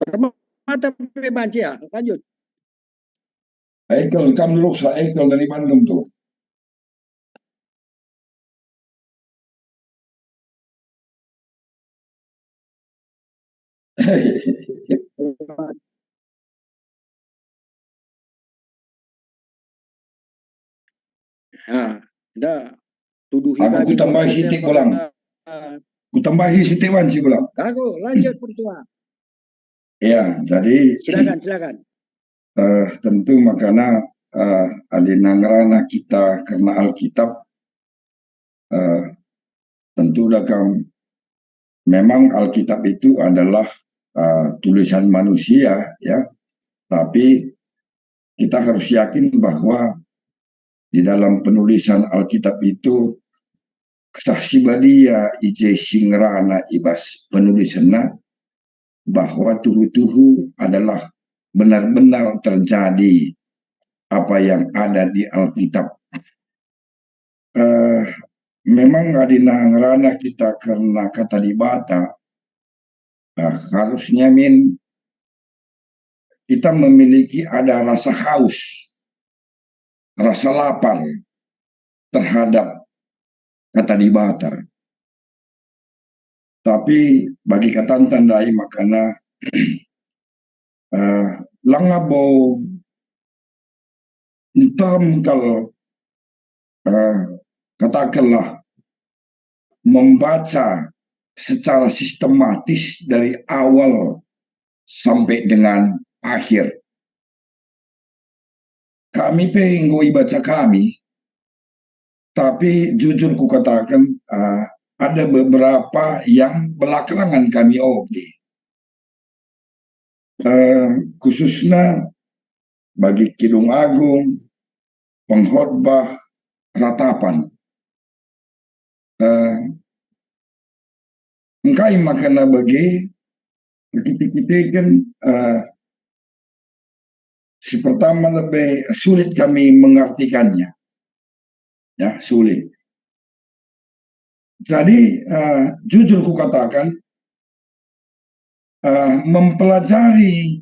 Permata Banci ya. Lanjut. Eikel, kamu dulu Eikel dari Bandung tuh. Nah, dah tuduhi Aku tambahi sitik pulang. Ku tambahi sitik Wanci pulang. Aku lanjut Pertua. Ya, jadi Silakan. tentu makanya adina ngerana kita karena Alkitab tentu dakam memang Alkitab itu adalah tulisan manusia ya, tapi kita harus yakin bahwa di dalam penulisan Alkitab itu kesaksibadia ije singrana ibas penulisanna bahwa tuhu-tuhu adalah benar-benar terjadi apa yang ada di Alkitab. Memang adina ngerana kita karena kata dibata harusnya kita memiliki ada rasa haus, rasa lapar terhadap kata dibata. Tapi bagi kata tandai makana langabo entam kalau katakanlah membaca secara sistematis dari awal sampai dengan akhir. Kami pengen baca kami, tapi jujur ku katakan ada beberapa yang belakangan kami khususnya bagi Kidung Agung, Pengkhotbah, Ratapan. Engkai makana bagi kita kan si pertama lebih sulit kami mengartikannya, ya sulit. Jadi jujur ku katakan mempelajari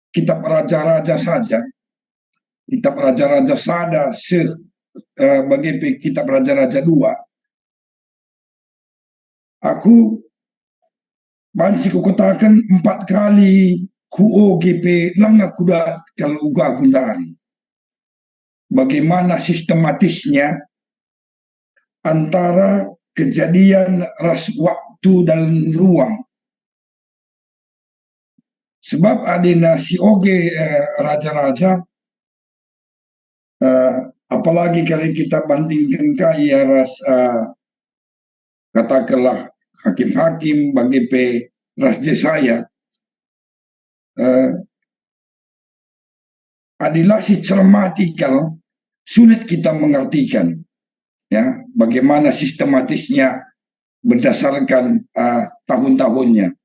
kitab raja-raja saja, kitab raja-raja sada bagi kitab raja-raja 2, aku banci ku katakan 4 kali ku OGP lang aku dah kalau uga gundari. Bagaimana sistematisnya antara kejadian ras waktu dan ruang. Sebab adina si OG raja-raja apalagi kalau kita bandingkan kaya ras katakanlah hakim-hakim bagi ras Jesaya adalah si cermatikal sulit kita mengartikan ya bagaimana sistematisnya berdasarkan tahun-tahunnya.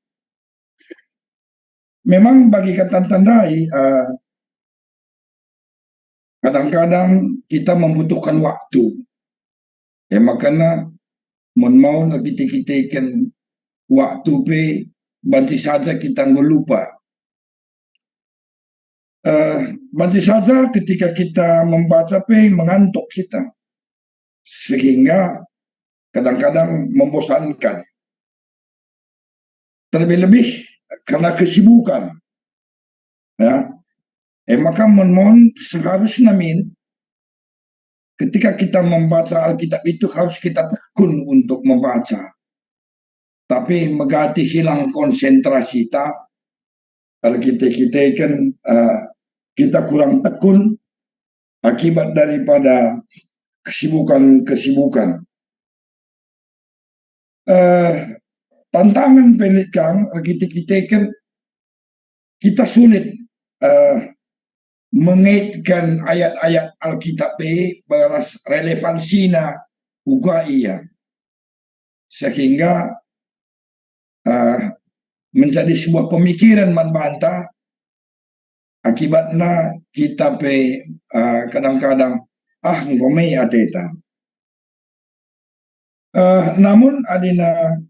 Memang bagi kata tandai kadang-kadang kita membutuhkan waktu ya, makanya mau kita kan waktu banci saja kita nggak lupa. Banci saja ketika kita membaca mengantuk kita sehingga kadang-kadang membosankan. Terlebih-lebih karena kesibukan. Ya. Maka mohon seharusnya ketika kita membaca Alkitab itu harus kita tekun untuk membaca. Tapi megati hilang konsentrasi kita, kalau kita kan kita kurang tekun akibat daripada kesibukan-kesibukan. tantangan pelik kang kita kan kita sulit mengaitkan ayat-ayat Alkitab beras relevansinya juga iya sehingga menjadi sebuah pemikiran membantah akibatnya kita kadang-kadang ngomei ateta. Namun adina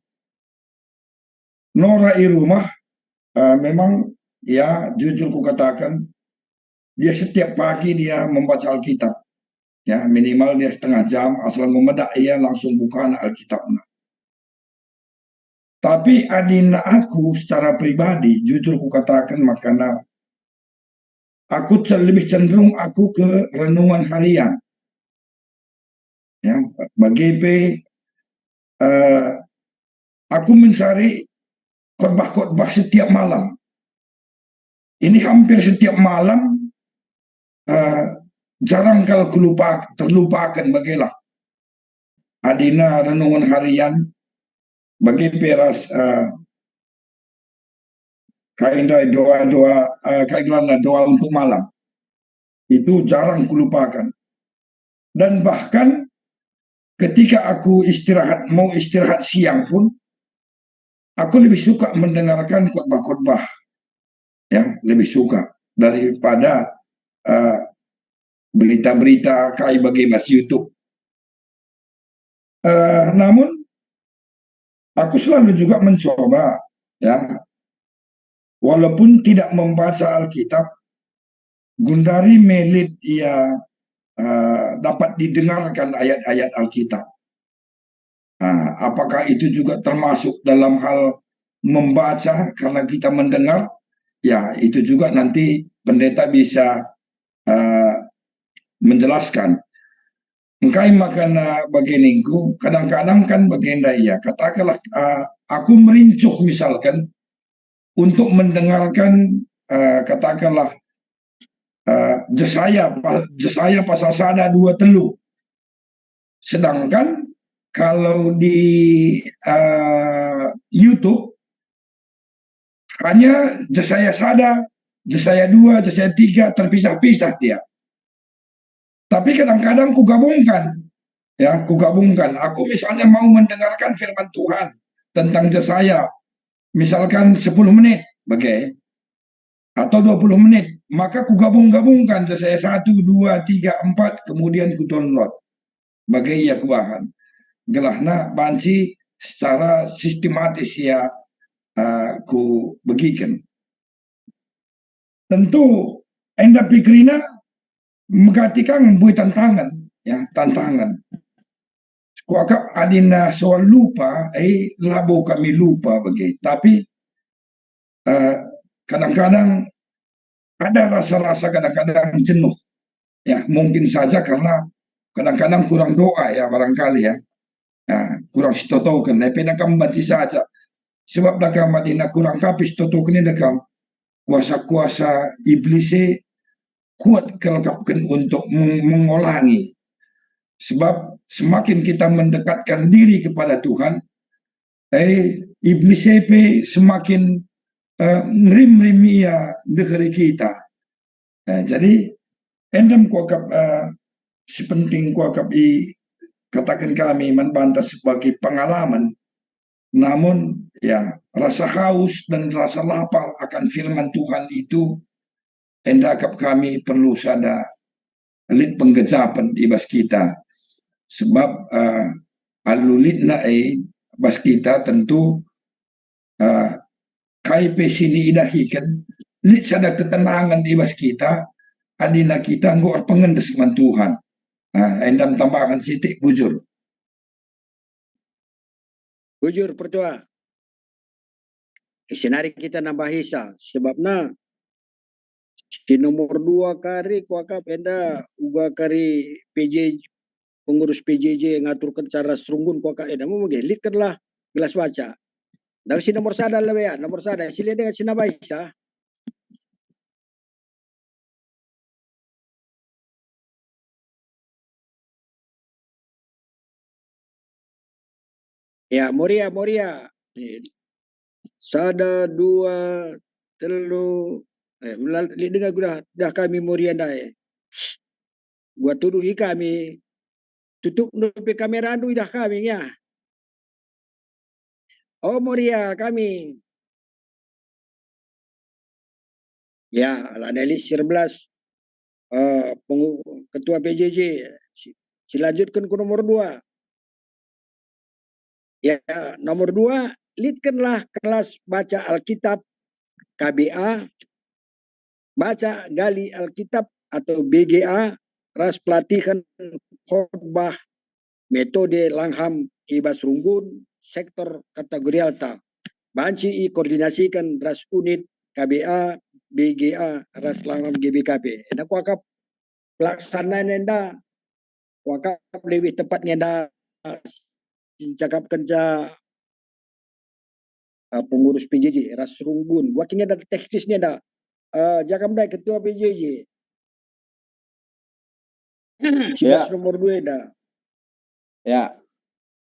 Nora i rumah memang ya jujur ku katakan dia setiap pagi dia membaca Alkitab ya minimal dia setengah jam asal memedak ia langsung buka Alkitabnya. Tapi adina aku secara pribadi jujur ku katakan makanya aku lebih cenderung aku ke renungan harian ya bagi aku mencari khotbah-khotbah setiap malam. Ini hampir setiap malam jarang kalau terlupakan bagilah. Adina renungan harian bagi peras kainda doa untuk malam. Itu jarang kulupakan. Dan bahkan ketika aku mau istirahat siang pun aku lebih suka mendengarkan khotbah-khotbah. Ya, lebih suka daripada berita-berita kayak bagi mas YouTube. Namun aku selalu juga mencoba ya walaupun tidak membaca Alkitab gundari melit ia dapat didengarkan ayat-ayat Alkitab. Apakah itu juga termasuk dalam hal membaca karena kita mendengar? Ya, itu juga nanti pendeta bisa menjelaskan. Engkai makana baginingku, kadang-kadang kan bagenda ya, katakanlah aku merincuh misalkan untuk mendengarkan katakanlah Jesaya pasal 1-2-3. Sedangkan kalau di YouTube hanya Jesaya 1, Jesaya 2, Jesaya 3 terpisah-pisah dia. Tapi kadang-kadang kugabungkan. Aku misalnya mau mendengarkan firman Tuhan tentang Jesaya, misalkan 10 menit, atau 20 menit, maka kugabungkan Jesaya 1, 2, 3, 4, kemudian ku download. Bagai ya kubahan. Gelahna banci secara sistematis ya ku begikan. Tentu enda pikrina megatikan buat tantangan ya tantangan kuakap adina soal lupa labo kami lupa bagi tapi kadang-kadang ada rasa-rasa kadang-kadang jenuh ya mungkin saja karena kadang-kadang kurang doa ya barangkali ya kurang stotokan tapi nakam banci saja sebab nakam adina kurang kapis stotokan ini nakam kuasa-kuasa iblis kuat kelengkapkan untuk mengulangi. Sebab semakin kita mendekatkan diri kepada Tuhan, iblis semakin ngerim-rimi ya degeri kita. Jadi endam kuakap sepenting kuakap katakan kami membantah sebagai pengalaman. Namun ya rasa haus dan rasa lapar akan firman Tuhan itu endakap kami perlu sada lit penggejapan di bas kita sebab alulit na bas kita tentu KIP sini idahikan lit sada ketenangan di bas kita adina kita ngor pengendes man Tuhan endam tambahkan sitik bujur pertua senari kita nambah hisa sebabnya di nomor 2 kari kuakap enda uga kari PJJ pengurus PJJ ngaturkan cara serunggun kuakap enda mau menggelit lah gelas baca. Dan si nomor 1 lah ya nomor 1 sila dengan sinabay sa. Ya Moria Sada dua telu dengar dah kami Morian dah gua tuduhi kami tutup nupi kamera anu dah kami ya. Oh Moria kami. Ya, analis 11 ketua PJJ. Silanjutkan ke nomor 2. Ya, nomor 2, leadkanlah kelas baca Alkitab KBA, baca gali Alkitab atau BGA, ras pelatihan khotbah, metode langham ibas runggun, sektor kategori alta. Banci koordinasikan ras unit KBA, BGA, ras langham GBKP. Enak wakap pelaksanaan enda, wakap lebih tepatnya enda cakap kerja pengurus PJJ ras runggun. Wakilnya ada teknisnya ada Jakam Dai ketua PJJ. Sibas nomor 2 dah. Ya,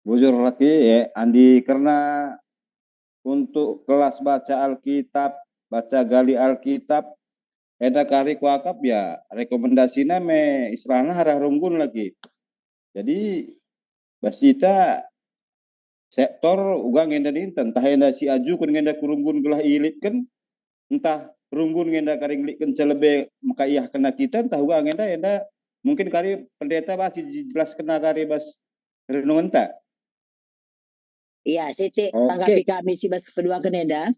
bujur lagi ya Andi, karena untuk kelas baca Alkitab, baca gali Alkitab, ada kari kuakap ya rekomendasinya me istilahnya harah runggun lagi. Jadi basita sektor ugang ngenda ninten, entah ngenda si aju kun ngenda kurunggun gelah ilit kan, entah runggun ngenda karing lik kan celebe makaiyah kena kita, entah ugang ngenda mungkin kari pendeta basi jelas kena kari bas renungan tak. Iya, Siti, tanggapi kami si bas kedua keneda.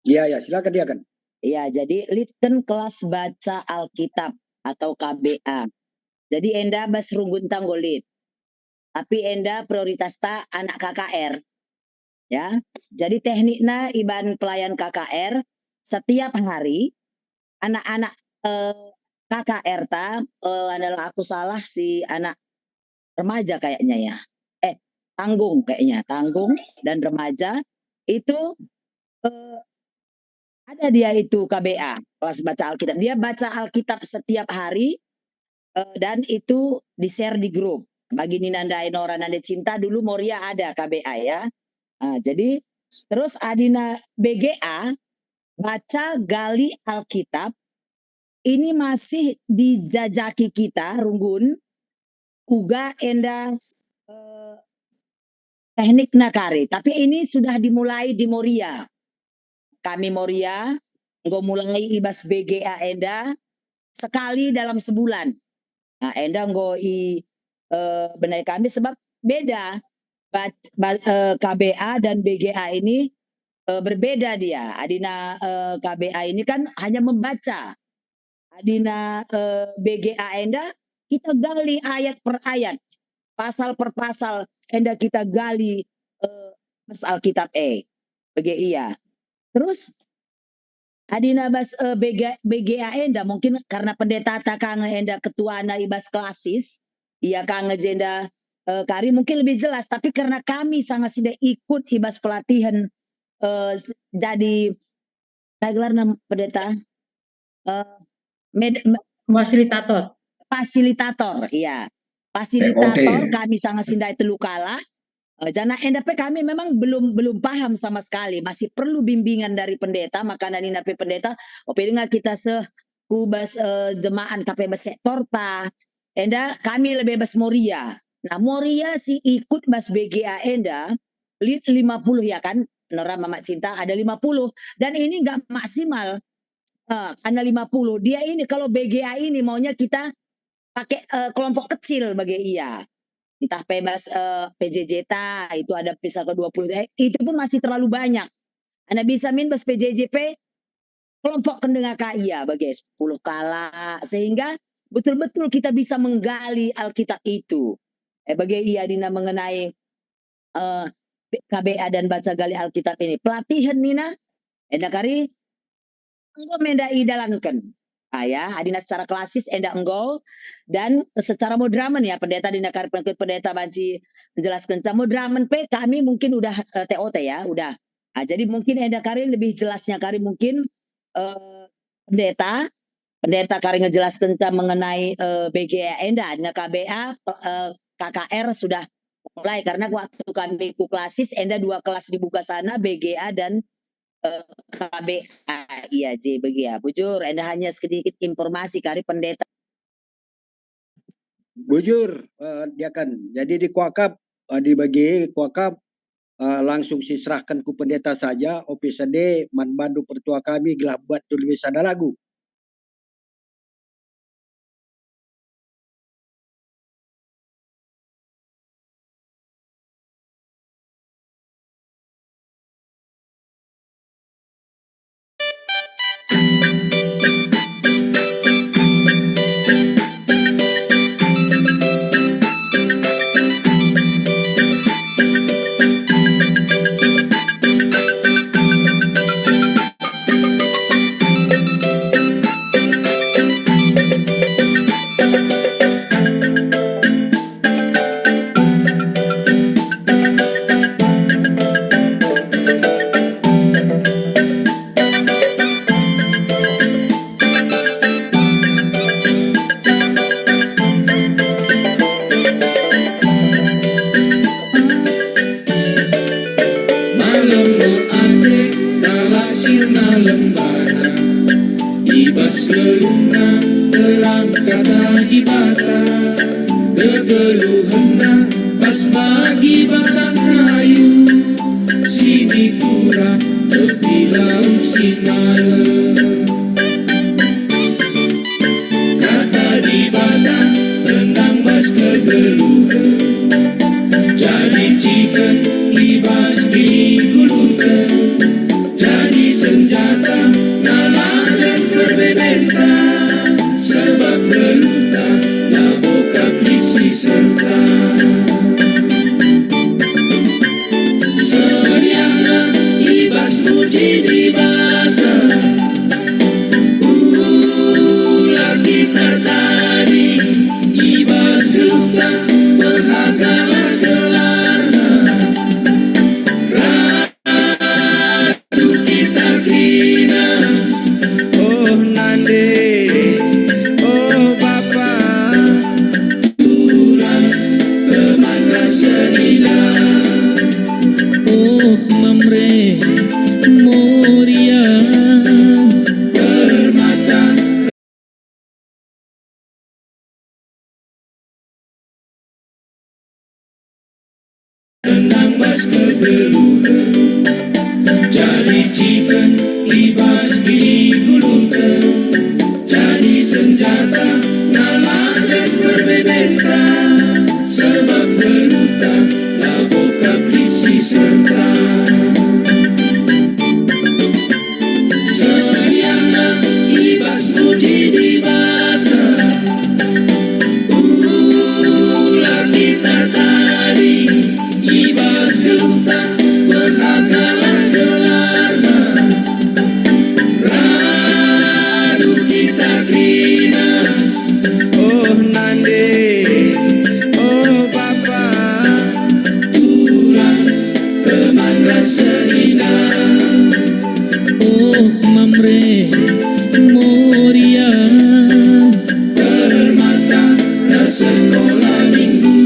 Iya, silakan dia kan. Iya, jadi leadkan kelas baca Alkitab atau KBA. Jadi enda bas runggun tanggolit. Tapi enda prioritas ta anak KKR. Ya. Jadi tekniknya iban pelayan KKR setiap hari anak-anak KKR ta adalah aku salah si anak remaja kayaknya ya. Tanggung kayaknya, tanggung dan remaja itu ada dia itu KBA, kelas baca Alkitab. Dia baca Alkitab setiap hari dan itu di-share di grup. Bagi Ninanda Enora Nanda Cinta dulu Moria ada KBA ya. Jadi terus Adina BGA baca gali Alkitab ini masih dijajaki kita runggun uga enda teknik nakari, tapi ini sudah dimulai di Moria. Kami Moria nggo mulai ibas BGA enda sekali dalam sebulan. Nah, enda nggo benar kami sebab beda KBA dan BGA ini berbeda dia. Adina KBA ini kan hanya membaca. Adina BGA enda kita gali ayat per ayat, pasal per pasal enda kita gali Alkitab BGI ya. Terus Adina bas BGA enda mungkin karena pendeta kange enda ketua na ibas klasis, iya kange jenda kari mungkin lebih jelas, tapi karena kami sangat sudah ikut ibas pelatihan jadi gelarnya pendeta fasilitator, iya. Fasilitator kami sangat sindai telukala. Jana NDP kami memang belum paham sama sekali, masih perlu bimbingan dari pendeta, maka nani nape pendeta, dengan kita kubas jemaah KP bas sektor ta, enda kami lebih bas Moria. Nah Moria si ikut bas BGA enda, 50 ya kan, Nora Mama Cinta ada 50 dan ini nggak maksimal. Karena 50 dia ini kalau BGA ini maunya kita pakai kelompok kecil bagi iya. Entah bebas PJJ ta itu ada bisa ke 20 itu pun masih terlalu banyak. Anda bisa min bas PJJP kelompok kendengar KIA bagi 10 kala sehingga betul-betul kita bisa menggali Alkitab itu. Bagi iya dina mengenai KBA dan baca gali Alkitab ini. Pelatihan nina kari engkau mendai dalankan. Ya, adina secara klasis enda engkau dan secara modramen ya pendeta dina kari pendeta banci menjelaskan modramen kami mungkin udah TOT ya udah. Jadi mungkin enda kari lebih jelasnya kari mungkin pendeta kari ngejelaskan mengenai BGA enda dina KBA KKR sudah mulai karena waktu kami klasis enda 2 kelas dibuka sana BGA dan KBAIAJ bagi ya. Bujur, ada hanya sedikit informasi kari pendeta. Bujur, dia kan. Jadi di Kuakap, dibagi Kuakap, langsung diserahkan ku pendeta saja. OPSD, manbandu pertua kami, gelah buat tulis ada lagu. Ibas geluna terang kata di bata, kegeluhena pas bagi batang kayu, sini kurang tepi laut Sinai. Kata di bata tendang bas kegeluhan, jadi chicken ibas digulukan, jadi senjata naladan berbebenta, sebab geluta na buka pliksi serta seriana ibas muji di bata, lagi tertadi ibas geluta berhagalah gelarna, radu kita krina. Oh Nande, oh Bapa, turang teman raserina. Oh Mamre, Moria, permata. Tendang bas kegeluhan, jadi chicken ibas digulukan, jadi senjata naladan berbebenta, sebab geluta na buka pliksi serta seriana ibas muji di bata, lagi tertadi ibas geluta berhagalah gelarna, radu kita krina. Oh Nande, oh Bapa, turang teman raserina. Oh Mamre, Moria, permata sekolah minggu,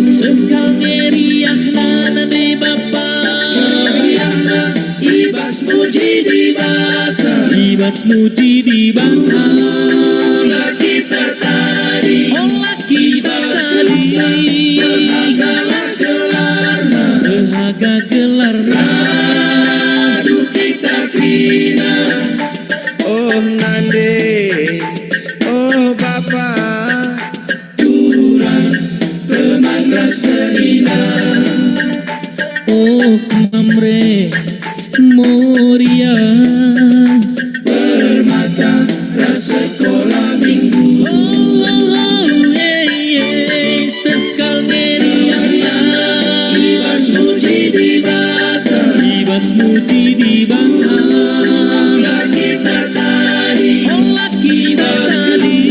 sekal ngeriah nana di Bapa, seriana ibas muji di bata, ibas muji di bata, lagi tertadi, oh lagi tertadi, berhagalah gelarna, berhaga gelarna, radu kita krina. Oh Nande, oh Bapa, turang teman raserina. Oh Mamre, Moria, permata sekolah minggu. Sekal ngeriah ibas muji di bata, ibas muji di bata, lagi tertadi, oh lagi tertadi,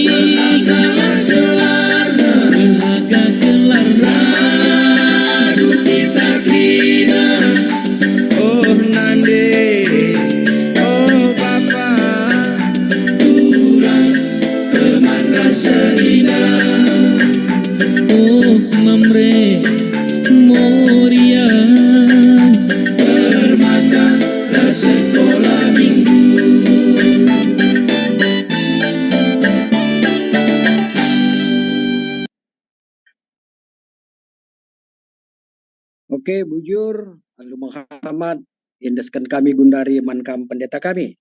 berhagalah gelarna, berhaga gelarna, radu kita krina. Oh Nande, Oke, bujur, lalu Muhammad, indeskan kami gundari mankam pendeta kami.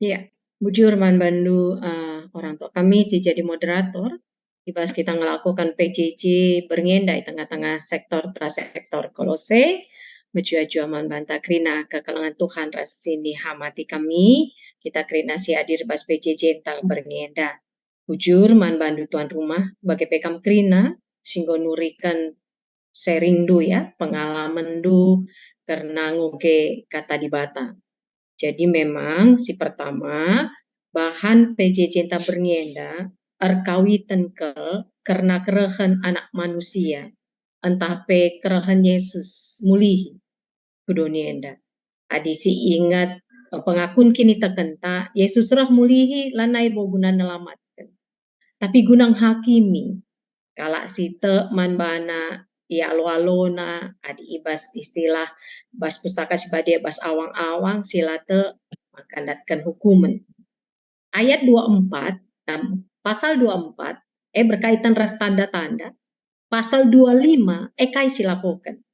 Ya, bujur man bandu orang tua kami si jadi moderator. Dibahas kita melakukan PJJ berngenda di tengah-tengah sektor sektor kolose. Menjua man banta krina kekelangan Tuhan rasini hamati kami. Kita krina si hadir bas PJJ tentang berngenda. Bujur man bandu tuan rumah bagi pekam krina singgo nurikan sharing du ya pengalaman du karena ngoge kata di bata. Jadi memang si pertama bahan PJJ cinta bernienda erkawi tenkel karena kerehan anak manusia entah pe kerehan Yesus mulihi kudonienda. Adisi ingat pengakun kini tekenta Yesus roh mulihi lanai bo guna nelamatkan. Tapi gunang hakimi kalak site man bana ya alo-alona adi ibas istilah bas pustaka sibadia bas awang-awang silate makandatkan hukuman. Ayat 24, pasal 24 berkaitan ras tanda-tanda. Pasal 25 kai silapokan.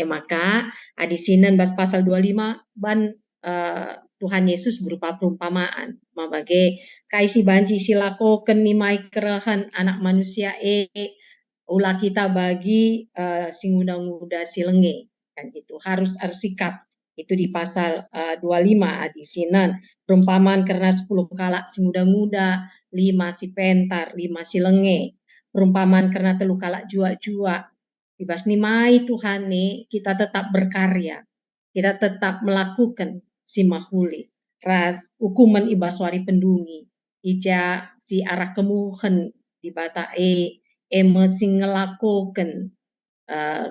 Maka adi sinan bas pasal 25 ban Tuhan Yesus berupa perumpamaan. Mabagai kai si banji silakoken nimai kerahan anak manusia ulah kita bagi singuda-nguda silenge kan itu harus sikap itu di pasal 25 di sinan perumpamaan karena 10 kalak singuda-nguda 5 si pentar 5 si lenge perumpamaan karena 3 kalak jua-jua dibas nimai Tuhan nih kita tetap berkarya kita tetap melakukan si mahuli ras hukuman ibaswari pendungi ija si arah kemuhen di bata masing ngelakukan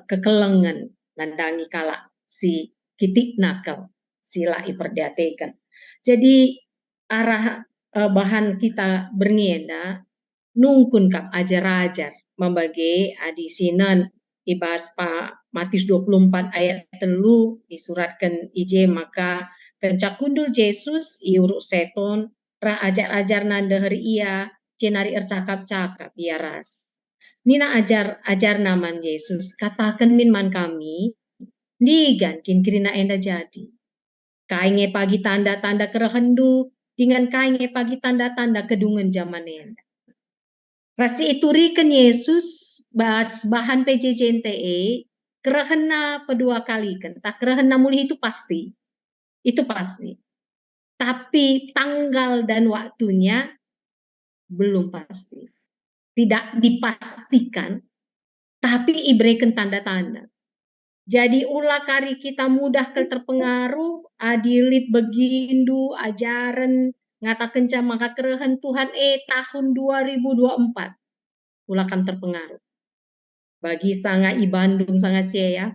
kekelengan nandangi kala si kitik nakal sila iperdatekan. Jadi arah bahan kita berngenda nungkun kap ajar-ajar membagi adisinan ibas Pak Matius 24 ayat 3 disuratkan ije maka kencakundul Yesus iuruk seton ra ajar-ajar nanda hari ia cenari ercakap-cakap ya ras. Nina ajar naman Yesus katakan min man kami digan kin kirina enda jadi. Kainge pagi tanda-tanda kerehendu dengan kainge pagi tanda-tanda kedungan zaman enda. Rasi iturikan Yesus bas bahan PJJNTE kerehena kedua kali kan. Tak kerehena mulih itu pasti. Itu pasti. Tapi tanggal dan waktunya belum pasti. Tidak dipastikan, tapi ibrekan tanda-tanda. Jadi ulah kari kita mudah terpengaruh, adilit begindu, ajaran, ngatakan maka kerehan Tuhan tahun 2024. Ulah kan terpengaruh. Bagi sangat i Bandung sangat saya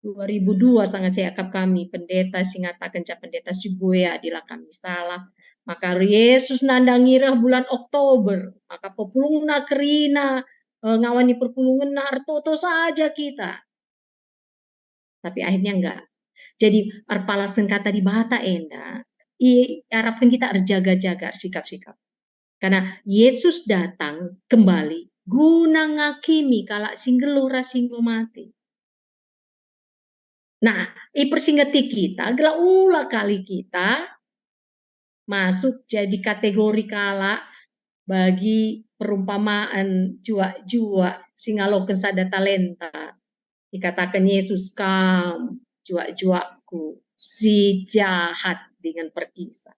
2002 sangat saya akap kami pendeta singatakan pendeta Sibuya adilah kami salah. Maka Yesus nandangirah bulan Oktober. Maka populungna kerina ngawani perpulungan na artoto saja kita. Tapi akhirnya enggak. Jadi arpalasan kata di bahata enda. Harapkan kita harus jaga-jaga sikap-sikap. Karena Yesus datang kembali guna ngakimi kalak singgelura singgo mati. Nah, ipersingati kita, gela ulah kali kita masuk jadi kategori kala bagi perumpamaan jua-jua singaloken sada talenta. Dikatakan Yesus kam jua-juaku si jahat dengan perkisa.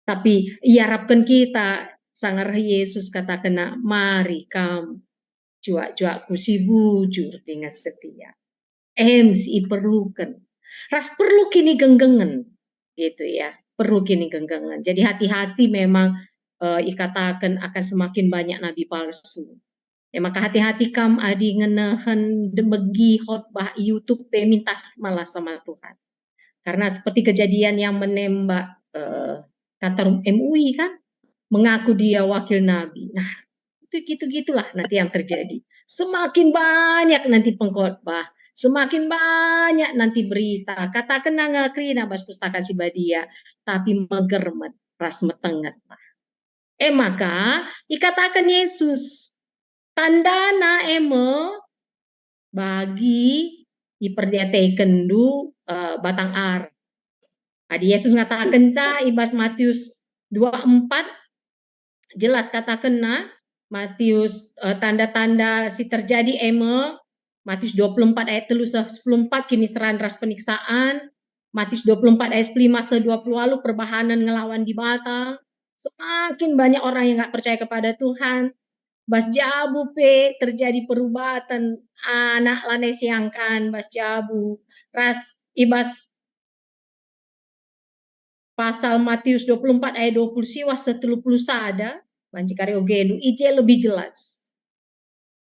Tapi harapkan kita sangar Yesus katakan mari kam jua-juaku si bujur dengan setia. Si perlukan. Ras perlu kini genggengan gitu ya. Perlu kini genggengan. Jadi hati-hati memang ikatakan akan semakin banyak nabi palsu. Maka hati-hati kam adi ngenahan demegi khotbah YouTube minta malah sama Tuhan. Karena seperti kejadian yang menembak kantor MUI kan, mengaku dia wakil nabi. Nah, itu gitu-gitulah nanti yang terjadi. Semakin banyak nanti pengkhotbah, semakin banyak nanti berita. Katakan nangakri nabas pustaka sibadia, tapi megermet ras metenget. Maka ikatakan Yesus tandana bagi iperdiateken du batang ar. Adi Yesus ngatakan ibas Matius 24 jelas katakan Matius tanda-tanda si terjadi Matius 24 ayat 3-14 kini seran ras peniksaan, Matius 24 ayat 5-20 lalu perbahanan ngelawan di bata. Semakin banyak orang yang nggak percaya kepada Tuhan. Bas jabu terjadi perubatan anak lane siangkan bas jabu ras ibas pasal Matius 24 ayat 20 siwah 30 sada banjikari ogenu ije lebih jelas.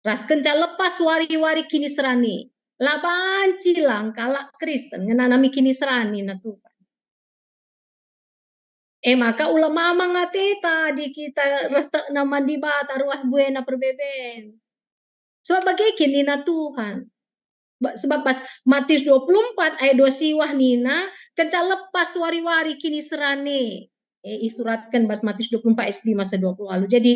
Ras kenca lepas wari-wari kini serani laban cilang kalak Kristen ngenanami kini serani na Tuhan. Maka ulama mangateta di kita retek nama di bata ruah buena perbeben. Sebab bagi na Tuhan. Sebab pas Matius 24 ayat 2 siwah nina kenca lepas wari-wari kini serane. Isturatkan bas Matius 24 ayat 5-20 lalu. Jadi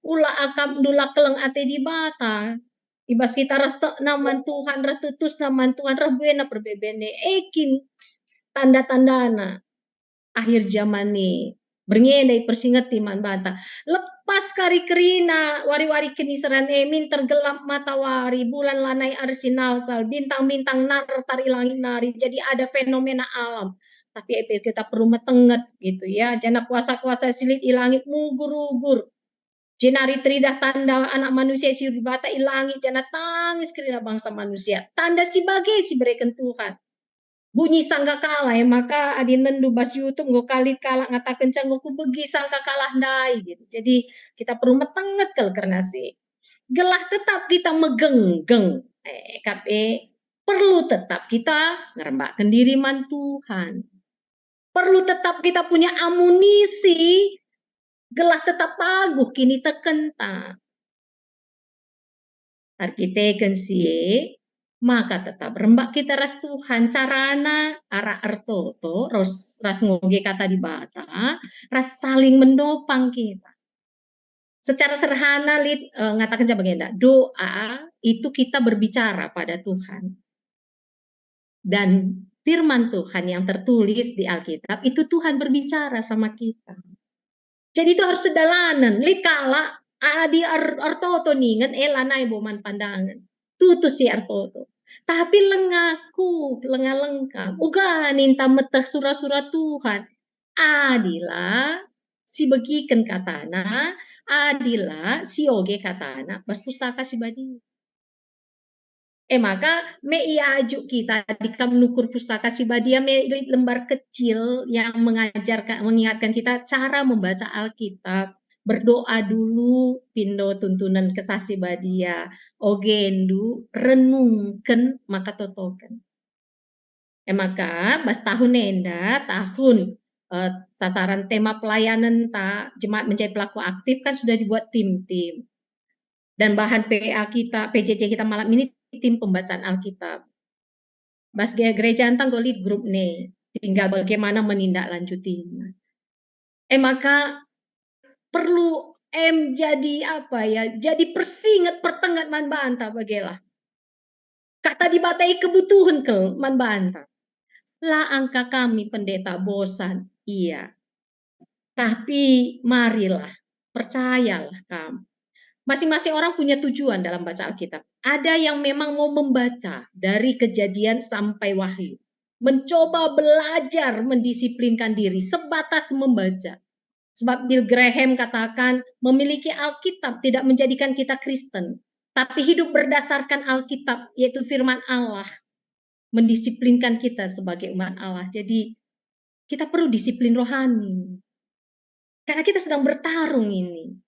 ula akam dula keleng ate di bata. Ibas kita retek naman Tuhan, retutus naman Tuhan, rebuena perbebene. Ekin tanda-tandana akhir zaman nih. Berngedai persingeti man bata. Lepas kari kerina wari-wari keniseran emin tergelap matahari bulan lanai arsinal sal bintang-bintang nar tari langit nari. Jadi ada fenomena alam. Tapi kita perlu metenget gitu ya. Jana kuasa-kuasa silit ilangit mugur-ugur. Jenari tridah tanda anak manusia si bata ilangi jana tangis kerina bangsa manusia. Tanda si bagai si berikan Tuhan. Bunyi sangka kalah maka adi nendu bas YouTube nggo kali kalah ngata kencang nggo begi sangka kalah ndai gitu. Jadi kita perlu metenget karena si gelah tetap kita megenggeng perlu tetap kita ngerembakkan diri man Tuhan. Perlu tetap kita punya amunisi gelah tetap paguh kini tekenta. Arkiteken sie maka tetap rembak kita ras Tuhan carana arah ertoto ras ngoge kata di bata ras saling mendopang kita secara sederhana ngatakan coba bagenda doa itu kita berbicara pada Tuhan dan firman Tuhan yang tertulis di Alkitab itu Tuhan berbicara sama kita jadi itu harus sedalanan likala adi ertoto ningan elanai boman pandangan tutus si artoto. Tapi lengaku, lenga lengkap. Uga ninta meteh surah-surah Tuhan. Adilah si begiken katana, adilah si oge katana, bas pustaka si badi. Maka me iaju kita di nukur pustaka si badia me lembar kecil yang mengingatkan kita cara membaca Alkitab. Berdoa dulu pindo tuntunan kesasi badia ogendu renungkan maka totokan maka bas tahun nenda tahun sasaran tema pelayanan jemaat menjadi pelaku aktif kan sudah dibuat tim-tim dan bahan PA kita PJJ kita malam ini tim pembacaan Alkitab bas gereja antang golit grup nih tinggal bagaimana menindaklanjutinya maka perlu jadi apa ya? Jadi persingat pertengat man banta bagelah. Kata dibatai kebutuhan ke man banta. Lah angka kami pendeta bosan. Iya. Tapi marilah, percayalah kamu. Masing-masing orang punya tujuan dalam baca Alkitab. Ada yang memang mau membaca dari Kejadian sampai Wahyu. Mencoba belajar mendisiplinkan diri sebatas membaca. Sebab Bill Graham katakan memiliki Alkitab tidak menjadikan kita Kristen, tapi hidup berdasarkan Alkitab yaitu firman Allah mendisiplinkan kita sebagai umat Allah. Jadi kita perlu disiplin rohani. Karena kita sedang bertarung ini.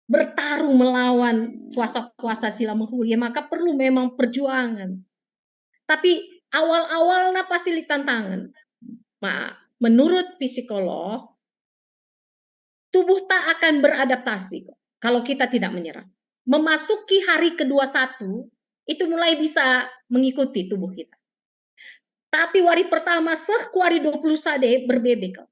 Bertarung melawan kuasa-kuasa sila menghuli, maka perlu memang perjuangan. Tapi awal-awalnya pasti tantangan. Menurut psikolog tubuh tak akan beradaptasi kalau kita tidak menyerah. Memasuki hari ke-21 itu mulai bisa mengikuti tubuh kita. Tapi hari pertama kuari 20 sade berbebek.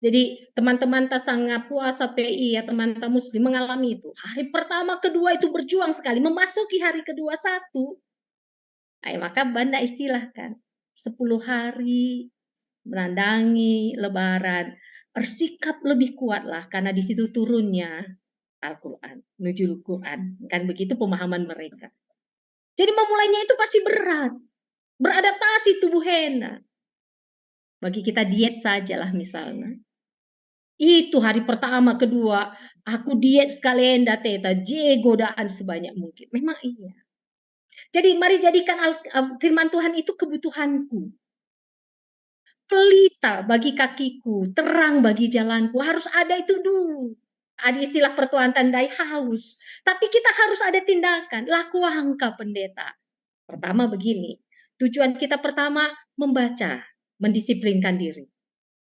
Jadi teman-teman tasanga puasa PI ya teman-teman muslim mengalami itu. Hari pertama, kedua itu berjuang sekali. Memasuki hari kedua satu, maka Banda istilahkan 10 hari menandangi Lebaran. Bersikap lebih kuatlah karena di situ turunnya Al-Quran, menuju Al-Quran. Kan begitu pemahaman mereka. Jadi memulainya itu pasti berat. Beradaptasi tubuh Hena. Bagi kita diet sajalah misalnya. Itu hari pertama, kedua, aku diet sekalian teta, godaan sebanyak mungkin. Memang iya. Jadi mari jadikan firman Tuhan itu kebutuhanku. Pelita bagi kakiku, terang bagi jalanku. Harus ada itu dulu. Ada istilah pertuan tandai haus. Tapi kita harus ada tindakan. Laku angka pendeta. Pertama begini. Tujuan kita pertama membaca, mendisiplinkan diri.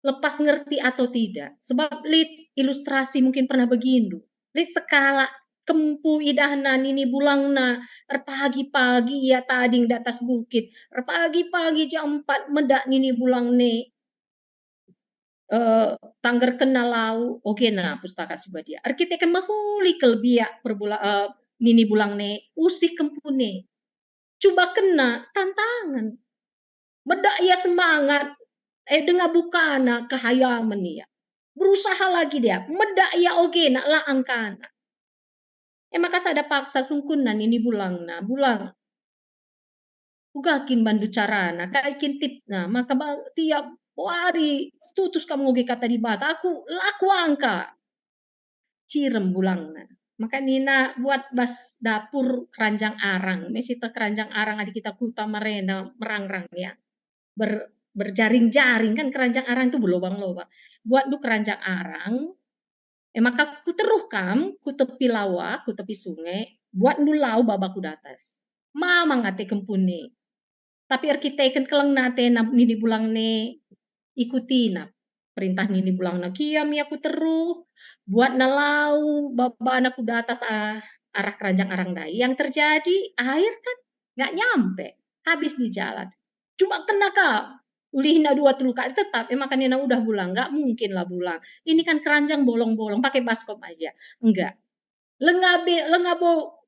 Lepas ngerti atau tidak. Sebab lihat ilustrasi mungkin pernah begini. Lihat skala kempu idahna nini bulangna pagi-pagi ya tading di atas bukit. Pagi-pagi jam 4 medak nini bulang ne. Tangger kenal lau. Oke nah pustaka sibadia. Arkitek mahuli kelbiak nini bulang ne. Usik kempune. Coba kena tantangan. Medak ya semangat. Dengan bukana kehayaman ya. Berusaha lagi dia. Medak ya oke nak lah angkana. Maka sada paksa sungkunan ini bulang. Ugakin bandu carana. Kaikin tipna. Maka tiap hari tutus kamu ngoge kata di bata. Aku laku angka. Cirem bulang. Maka Nina buat bas dapur keranjang arang. Mesita keranjang arang adik kita kuta marena merangrang ya. Berjaring-jaring kan keranjang arang itu berlobang-lobang. Buat du keranjang arang, maka ku teruhkam, ku tepi lawa, ku tepi sungai, buat du lau babaku datas. Mama ngate kempune. Tapi arkiteken keleng nate nini bulang ne ikuti na perintah nini bulang na kiam ya ku teruh, buat nalau babana ku datas arah keranjang arang dai. Yang terjadi air kan nggak nyampe, habis di jalan. Cuma kena kau. Ulihna 2 kali tetap, makan Nina udah bulang, nggak mungkin lah bulang. Ini kan keranjang bolong-bolong, pakai baskom aja, enggak. Lengabo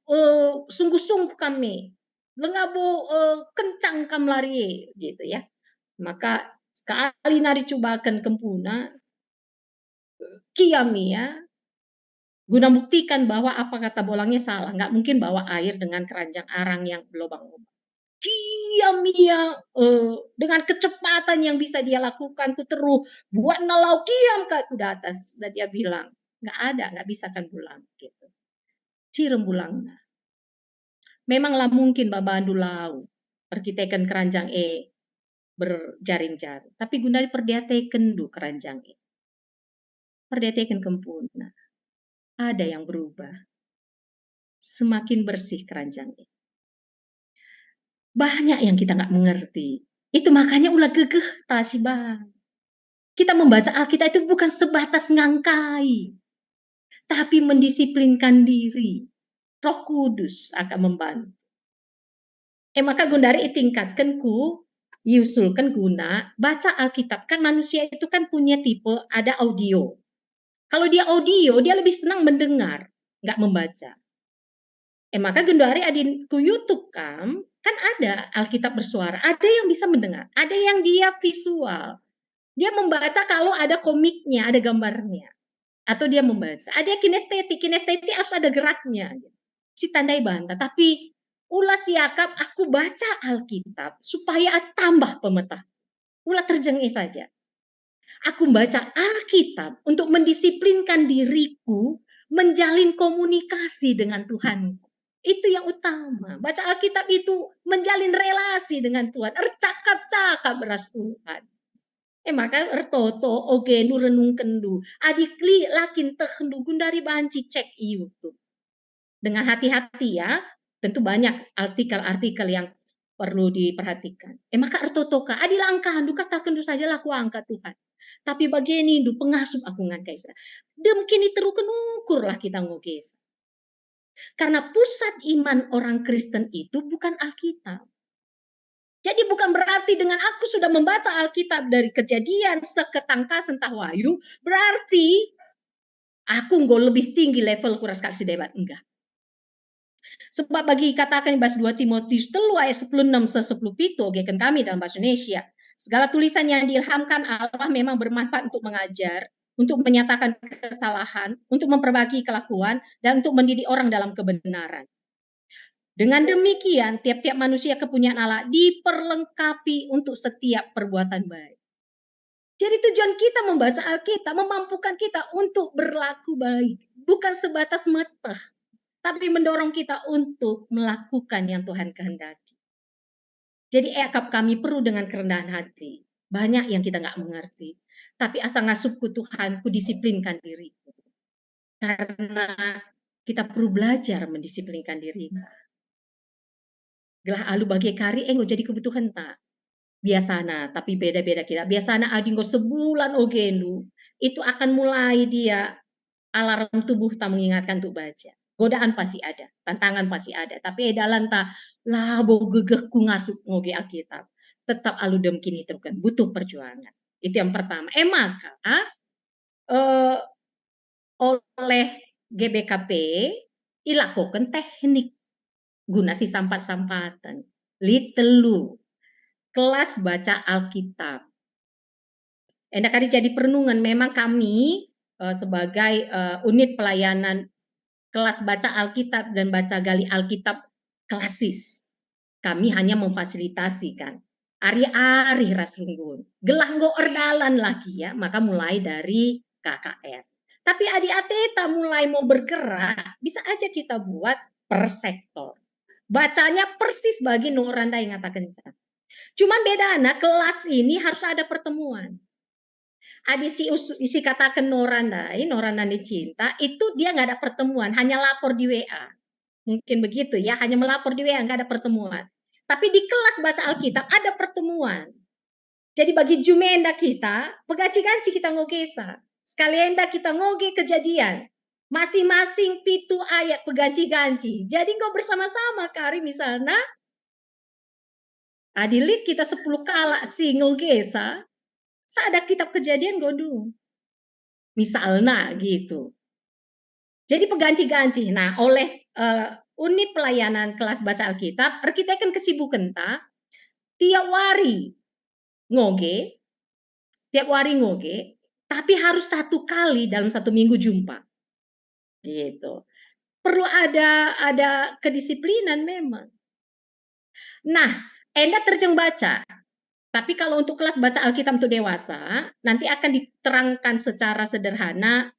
sungguh-sungguh kami, lengabo kencang kam lari, gitu ya. Maka sekali nari cobakan kempuna, kiami ya, guna buktikan bahwa apa kata bolangnya salah, nggak mungkin bawa air dengan keranjang arang yang berlubang-lubang. Kiam dengan kecepatan yang bisa dia lakukan ku teruh buat nalau kiam ke atas dan dia bilang nggak bisa kan bulang gitu. Cirem bulang. Memanglah mungkin babandu lau perkitekan keranjang berjaring-jaring tapi guna perdiateken du keranjang perdiateken kempuna ada yang berubah semakin bersih keranjang Banyak yang kita nggak mengerti. Itu makanya ulah gegeh tasi bang. Kita membaca Alkitab itu bukan sebatas ngangkai, tapi mendisiplinkan diri. Roh Kudus akan membantu. Maka gundari tingkatkan yusulkan guna baca Alkitab. Kan manusia itu kan punya tipe ada audio. Kalau dia audio, dia lebih senang mendengar, nggak membaca. Maka gundari adin ku YouTube kan ada Alkitab bersuara, ada yang bisa mendengar, ada yang dia visual. Dia membaca kalau ada komiknya, ada gambarnya. Atau dia membaca. Ada kinestetik harus ada geraknya. Si tandai bantah, tapi ulah siakap aku baca Alkitab supaya tambah pemetah. Ulah terjengih saja. Aku baca Alkitab untuk mendisiplinkan diriku menjalin komunikasi dengan Tuhan. Itu yang utama. Baca Alkitab itu menjalin relasi dengan Tuhan. Cakap-cakap beras Tuhan. Maka ertoto oke nu renung kendu. Adikli lakin tekhendu gundari banci cek YouTube. Dengan hati-hati ya. Tentu banyak artikel-artikel yang perlu diperhatikan. Maka ertoto ka adil angkahan du katakan du saja laku angka Tuhan. Tapi bagini du pengasup aku ngangkaisa. Demkini teruken ukurlah kita ngogesa. Karena pusat iman orang Kristen itu bukan Alkitab. Jadi bukan berarti dengan aku sudah membaca Alkitab dari Kejadian seketangka sentah Wahyu, berarti aku nggak lebih tinggi level kuras kasih debat. Enggak. Sebab bagi katakan bahasa 2 Timotius 3 ayat 16 se 10 pitu ogekan kami dalam bahasa Indonesia. Segala tulisan yang diilhamkan Allah memang bermanfaat untuk mengajar, untuk menyatakan kesalahan, untuk memperbaiki kelakuan, dan untuk mendidik orang dalam kebenaran. Dengan demikian, tiap-tiap manusia kepunyaan Allah diperlengkapi untuk setiap perbuatan baik. Jadi tujuan kita membaca Alkitab memampukan kita untuk berlaku baik. Bukan sebatas mata, tapi mendorong kita untuk melakukan yang Tuhan kehendaki. Jadi kami perlu dengan kerendahan hati. Banyak yang kita nggak mengerti. Tapi asal ngasuhku Tuhan, ku disiplinkan diriku. Karena kita perlu belajar mendisiplinkan diri. Gelah alu bagi kari jadi kebutuhan tak. Biasana, tapi beda-beda kita. Biasana adinggo sebulan ogenu, itu akan mulai dia alarm tubuh tak mengingatkan untuk baca. Godaan pasti ada, tantangan pasti ada. Tapi edalan tak labo gegehku ngasuk ngoge Alkitab. Tetap alu dem kini terukan, butuh perjuangan. Itu yang pertama. Maka oleh GBKP ilakukan teknik guna si sampat-sampatan. Litelu kelas baca Alkitab. Endak hari jadi perenungan, memang kami sebagai unit pelayanan kelas baca Alkitab dan baca gali Alkitab klasis. Kami hanya memfasilitasikan. Ari-ari rasrunggun. Gelah nggo erdalan lagi ya, maka mulai dari KKR. Tapi adik ateta mulai mau bergerak, bisa aja kita buat per sektor. Bacanya persis bagi Noranda yang ngatakan. Cuman beda anak kelas ini harus ada pertemuan. Adi si katakan Noranda cinta itu dia nggak ada pertemuan, hanya lapor di WA. Mungkin begitu ya, hanya melapor di WA, nggak ada pertemuan. Tapi di kelas bahasa Alkitab ada pertemuan. Jadi bagi jumenda kita, pegaci-gaci kita ngogesa. Sekalienda kita ngoge Kejadian. Masing-masing pitu ayat peganci-ganci. Jadi kau bersama-sama kari misalnya adilik kita 10 kala ngogesa, ada kitab Kejadian godung. Misalnya gitu. Jadi peganci-ganci. Nah, oleh unit pelayanan kelas baca Alkitab, kita kan kesibukan tiap hari ngoge, tapi harus 1 kali dalam 1 minggu jumpa. Gitu. Perlu ada kedisiplinan memang. Nah, Enda terjeng baca. Tapi kalau untuk kelas baca Alkitab untuk dewasa, nanti akan diterangkan secara sederhana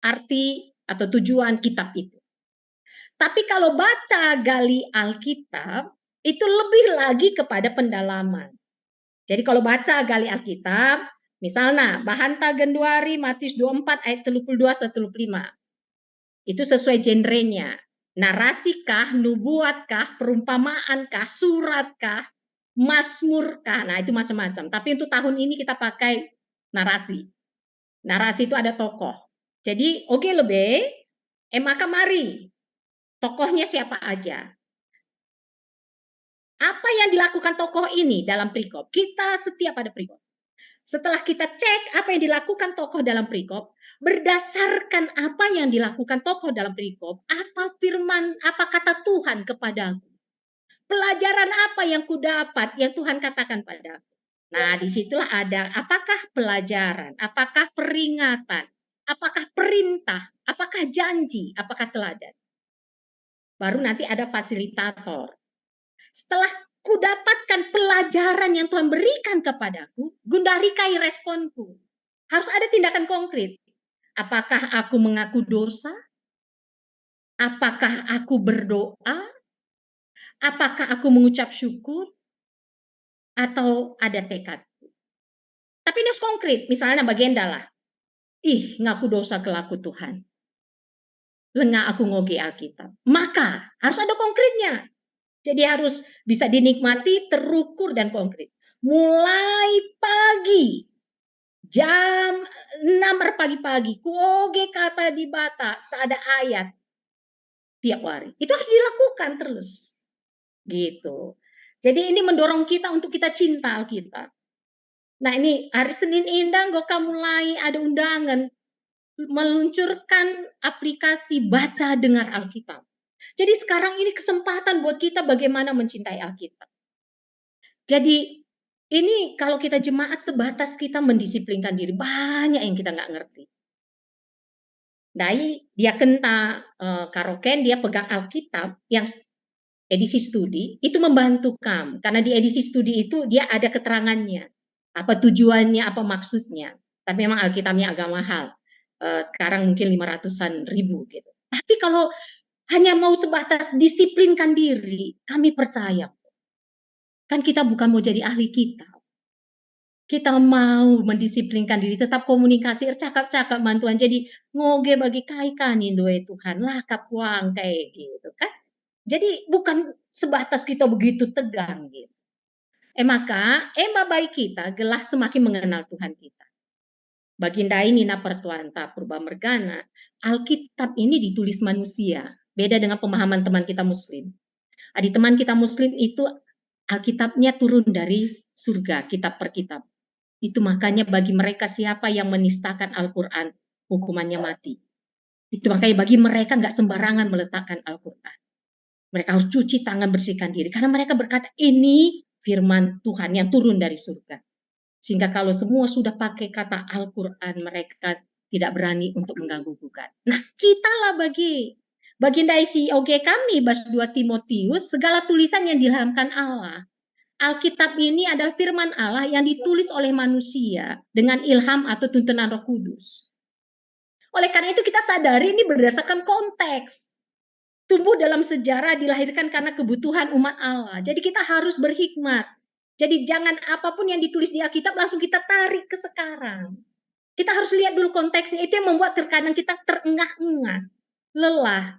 arti atau tujuan kitab itu. Tapi kalau baca gali Alkitab, itu lebih lagi kepada pendalaman. Jadi kalau baca gali Alkitab, misalnya Bahanta Genduari Matius 24 ayat 32-35. Itu sesuai genrenya. Narasikah, nubuatkah, perumpamaankah, suratkah, Mazmurkah, nah itu macam-macam. Tapi untuk tahun ini kita pakai narasi. Narasi itu ada tokoh. Jadi lebih, maka mari. Tokohnya siapa aja. Apa yang dilakukan tokoh ini dalam perikop? Kita setiap ada perikop. Setelah kita cek apa yang dilakukan tokoh dalam perikop, berdasarkan apa yang dilakukan tokoh dalam perikop, apa firman, apa kata Tuhan kepadaku. Pelajaran apa yang kudapat yang Tuhan katakan padaku. Nah, disitulah ada apakah pelajaran, apakah peringatan, apakah perintah, apakah janji, apakah teladan. Baru nanti ada fasilitator. Setelah kudapatkan pelajaran yang Tuhan berikan kepadaku, gundarikai responku. Harus ada tindakan konkret. Apakah aku mengaku dosa? Apakah aku berdoa? Apakah aku mengucap syukur? Atau ada tekad? Tapi ini harus konkret. Misalnya bagian dalah. Ngaku dosa kelaku Tuhan. Lengah aku ngoge Alkitab. Maka harus ada konkretnya. Jadi harus bisa dinikmati, terukur dan konkret. Mulai pagi, jam 6 pagi-pagi, kuoge kata di bata, ada ayat tiap hari. Itu harus dilakukan terus. Gitu. Jadi ini mendorong kita untuk kita cinta Alkitab. Nah ini hari Senin Indah Goka mulai ada undangan meluncurkan aplikasi baca dengar Alkitab. Jadi sekarang ini kesempatan buat kita bagaimana mencintai Alkitab. Jadi ini kalau kita jemaat sebatas kita mendisiplinkan diri, banyak yang kita nggak ngerti. Dai dia kenta Karoken, dia pegang Alkitab yang edisi studi, itu membantu kamu. Karena di edisi studi itu dia ada keterangannya. Apa tujuannya, apa maksudnya. Tapi memang Alkitabnya agak mahal. Sekarang mungkin 500-an ribu gitu. Tapi kalau hanya mau sebatas disiplinkan diri, kami percaya. Kan kita bukan mau jadi ahli kitab. Kita mau mendisiplinkan diri, tetap komunikasi, cakap-cakap bantuan. Jadi ngoge bagi kaikanin doa Tuhan, lah kapuang kayak gitu kan. Jadi bukan sebatas kita begitu tegang gitu. Maka baik kita gelah semakin mengenal Tuhan kita. Baginda ini Nina Pertuanta Purba Mergana, Alkitab ini ditulis manusia. Beda dengan pemahaman teman kita Muslim. Di teman kita Muslim itu Alkitabnya turun dari surga, kitab per kitab. Itu makanya bagi mereka siapa yang menistakan Al-Quran, hukumannya mati. Itu makanya bagi mereka nggak sembarangan meletakkan Al-Quran. Mereka harus cuci tangan, bersihkan diri. Karena mereka berkata, ini firman Tuhan yang turun dari surga. Sehingga kalau semua sudah pakai kata Al-Quran, mereka tidak berani untuk mengganggu-gugat. Nah, kitalah baginda isi oke kami, bas 2 Timotius, segala tulisan yang diilhamkan Allah. Alkitab ini adalah firman Allah yang ditulis oleh manusia dengan ilham atau tuntunan Roh Kudus. Oleh karena itu kita sadari ini berdasarkan konteks. Tumbuh dalam sejarah, dilahirkan karena kebutuhan umat Allah. Jadi kita harus berhikmat. Jadi jangan apapun yang ditulis di Alkitab langsung kita tarik ke sekarang. Kita harus lihat dulu konteksnya. Itu yang membuat terkadang kita terengah-engah, lelah.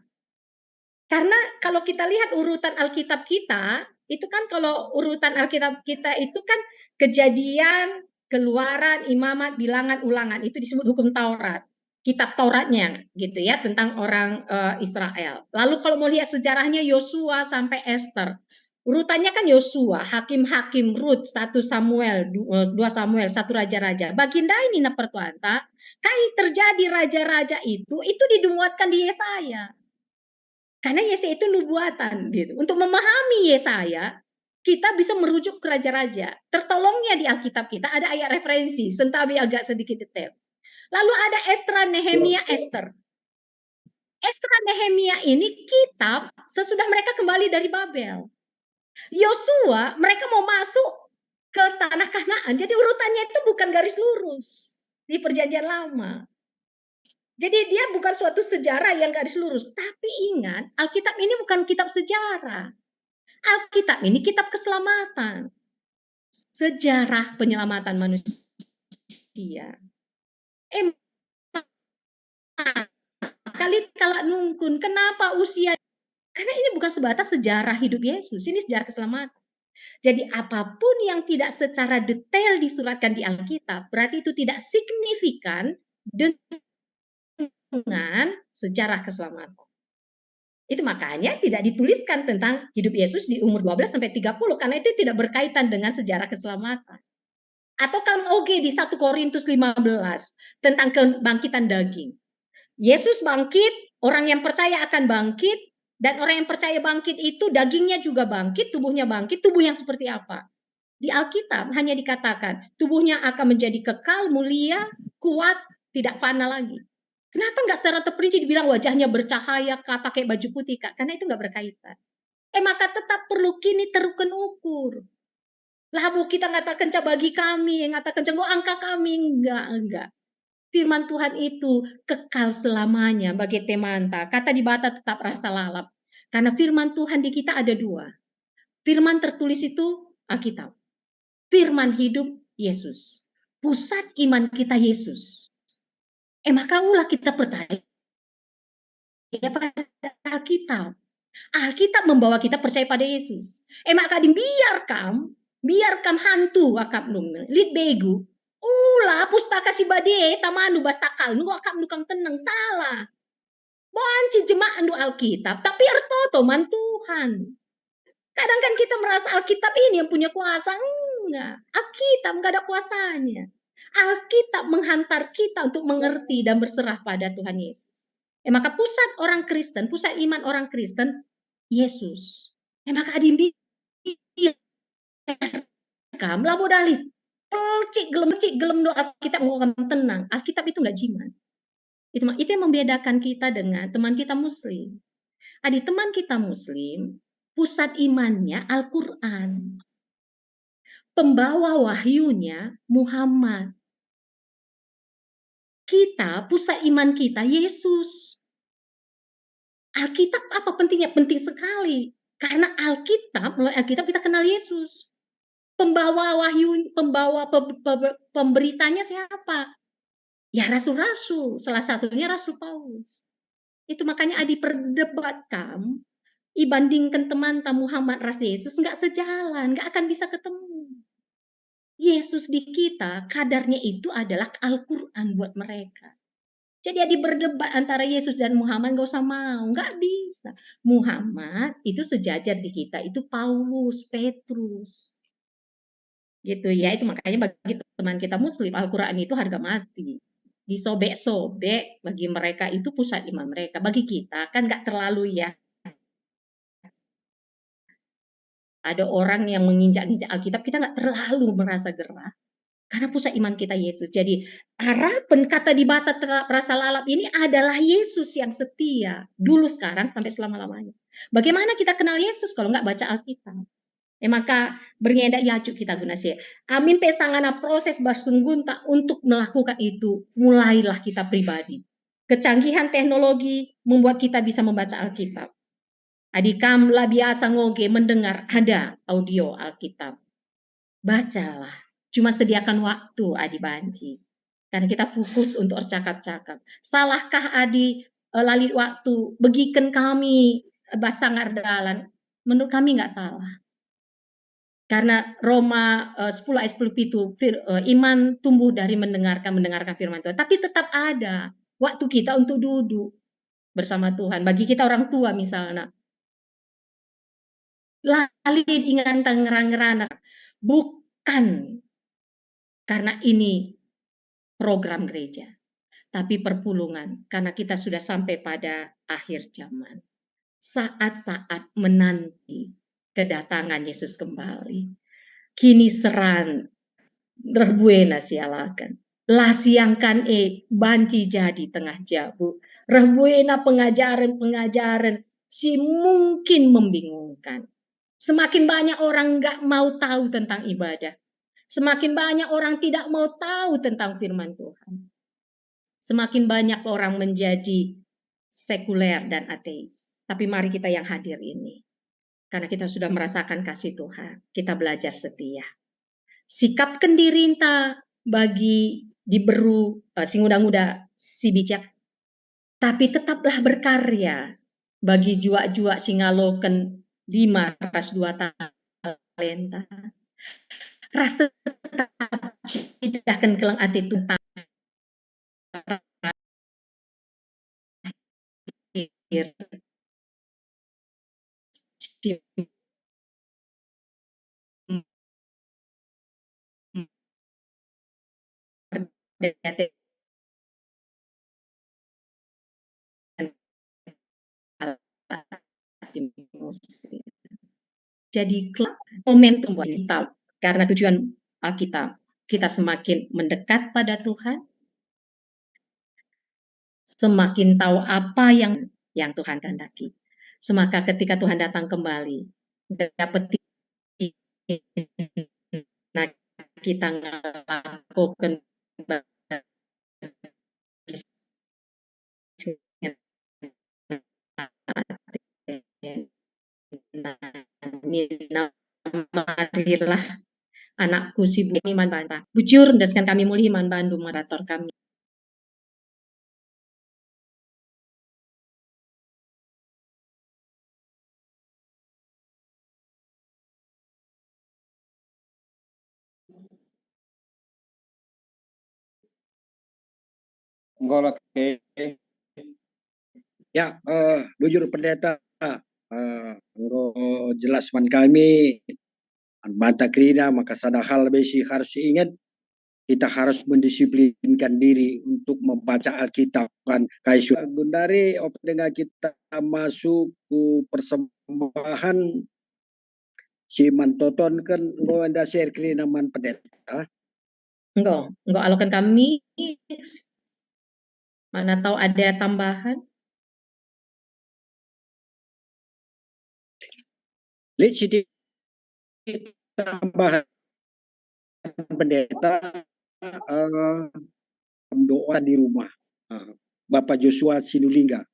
Karena kalau kita lihat urutan Alkitab kita, itu kan kalau urutan Alkitab kita itu kan Kejadian, Keluaran, Imamat, Bilangan, Ulangan. Itu disebut hukum Taurat. Kitab Tauratnya gitu ya, tentang orang Israel. Lalu kalau mau lihat sejarahnya Yosua sampai Esther. Urutannya kan Yosua, Hakim-Hakim, Rut, 1 Samuel, 2 Samuel, 1 Raja-Raja. Baginda ini Pertuanta, kai terjadi raja-raja itu dimuatkan di Yesaya. Karena Yesaya itu nubuatan gitu. Untuk memahami Yesaya, kita bisa merujuk ke raja-raja. Tertolongnya di Alkitab kita ada ayat referensi, sentabi agak sedikit detail. Lalu ada Esra, Nehemia, Esther. Esra, Nehemia ini kitab sesudah mereka kembali dari Babel. Yosua, mereka mau masuk ke tanah Kanaan. Jadi urutannya itu bukan garis lurus di Perjanjian Lama. Jadi dia bukan suatu sejarah yang garis lurus. Tapi ingat, Alkitab ini bukan kitab sejarah. Alkitab ini kitab keselamatan. Sejarah penyelamatan manusia. Kali kala nungkun, kenapa usia? Karena ini bukan sebatas sejarah hidup Yesus, ini sejarah keselamatan. Jadi apapun yang tidak secara detail disuratkan di Alkitab, berarti itu tidak signifikan dengan sejarah keselamatan. Itu makanya tidak dituliskan tentang hidup Yesus di umur 12 sampai 30 karena itu tidak berkaitan dengan sejarah keselamatan. Atau kan di 1 Korintus 15 tentang kebangkitan daging. Yesus bangkit, orang yang percaya akan bangkit, dan orang yang percaya bangkit itu dagingnya juga bangkit, tubuhnya bangkit, tubuh yang seperti apa? Di Alkitab hanya dikatakan tubuhnya akan menjadi kekal, mulia, kuat, tidak fana lagi. Kenapa nggak secara terperinci dibilang wajahnya bercahaya, pakai baju putih, Kak? Karena itu nggak berkaitan. Maka tetap perlu kini terukan ukur. Lah bu kita ngatakan bagi kami, yang ngatakan angka kami, enggak. Firman Tuhan itu kekal selamanya bagi temanta. Kata di bata tetap rasa lalap. Karena firman Tuhan di kita ada 2. Firman tertulis itu Alkitab. Firman hidup Yesus. Pusat iman kita Yesus. Maka ulah kita percaya pada Alkitab. Alkitab membawa kita percaya pada Yesus. Maka biarkan hantu akap nung lit begu. Ulah pustaka si bade tamanu bastakal nu akam nukang tenang salah. Banci jemaah nu Alkitab tapi ertoto man Tuhan. Kadang kan kita merasa Alkitab ini yang punya kuasa. Enggak, Alkitab enggak ada kuasanya. Alkitab menghantar kita untuk mengerti dan berserah pada Tuhan Yesus. Maka pusat orang Kristen, pusat iman orang Kristen, Yesus. Maka adimbi kam labo dalih. Cik gelem doa kita ngomong tenang. Alkitab itu enggak jimat. Itu yang membedakan kita dengan teman kita Muslim. Adik teman kita Muslim, pusat imannya Al-Quran. Pembawa wahyunya Muhammad. Kita, pusat iman kita Yesus. Alkitab apa pentingnya? Penting sekali. Karena Alkitab, melalui Alkitab kita kenal Yesus. Pembawa wahyu, pemberitanya siapa? Ya rasul-rasul. Salah satunya Rasul Paulus. Itu makanya diperdebatkan, dibandingkan teman Muhammad ras Yesus, nggak sejalan, nggak akan bisa ketemu. Yesus di kita, kadarnya itu adalah Al-Quran buat mereka. Jadi berdebat antara Yesus dan Muhammad, nggak usah mau, nggak bisa. Muhammad itu sejajar di kita, itu Paulus, Petrus. Gitu ya, itu makanya bagi teman kita Muslim, Al-Quran itu harga mati. Disobek-sobek, bagi mereka itu pusat iman mereka. Bagi kita kan nggak terlalu ya. Ada orang yang menginjak-injak Alkitab, kita nggak terlalu merasa gerah. Karena pusat iman kita Yesus. Jadi harapan kata di bata tetap rasa lalap ini adalah Yesus yang setia. Dulu, sekarang, sampai selama-lamanya. Bagaimana kita kenal Yesus kalau nggak baca Alkitab? Maka berngedak yacuk kita guna sih. Amin pesangana proses barsunggunta untuk melakukan itu. Mulailah kita pribadi. Kecanggihan teknologi membuat kita bisa membaca Alkitab. Adikam lah biasa ngoge mendengar ada audio Alkitab. Bacalah. Cuma sediakan waktu Adi Banci. Karena kita fokus untuk cakap-cakap. Salahkah Adi lalit waktu? Begikan kami basangar dalan. Menurut kami nggak salah. Karena Roma 10 ayat 10 itu iman tumbuh dari mendengarkan firman Tuhan. Tapi tetap ada waktu kita untuk duduk bersama Tuhan. Bagi kita orang tua misalnya. Lalit ingat tangerang-ngerana. Bukan karena ini program gereja, tapi perpulungan, karena kita sudah sampai pada akhir zaman. Saat-saat menanti kedatangan Yesus kembali. Kini seran rebuena sialakan. Lasiangkan banci jadi tengah jabu. Rebuena pengajaran si mungkin membingungkan. Semakin banyak orang nggak mau tahu tentang ibadah. Semakin banyak orang tidak mau tahu tentang firman Tuhan. Semakin banyak orang menjadi sekuler dan ateis. Tapi mari kita yang hadir ini. Karena kita sudah merasakan kasih Tuhan. Kita belajar setia. Sikapkan diri bagi diberu singuda-nguda si bijak. Tapi tetaplah berkarya. Bagi jua-jua singaloken 5 ras 2 talenta. Ras tetap cidahkan kelang ati Tuhan. Jadi momentum buat kita, karena tujuan kita semakin mendekat pada Tuhan, semakin tahu apa yang Tuhan kehendaki. Semaka ketika Tuhan datang kembali, dapat kita melakukan marilah anakku si Iman Banta. Bujur ndaskan kami muli Iman Bandu moderator kami. Ya, bujur pendeta, jelas man kami banta krina maka sadahal besi harus ingat kita harus mendisiplinkan diri untuk membaca Alkitab kan kaisu gundari dengan kita masuk ke persembahan si mantoton kan go anda share krina man pendeta enggak alokan kami mana tahu ada tambahan. Lihat sedikit tambahan pendeta doa di rumah Bapak Joshua Sinulinga.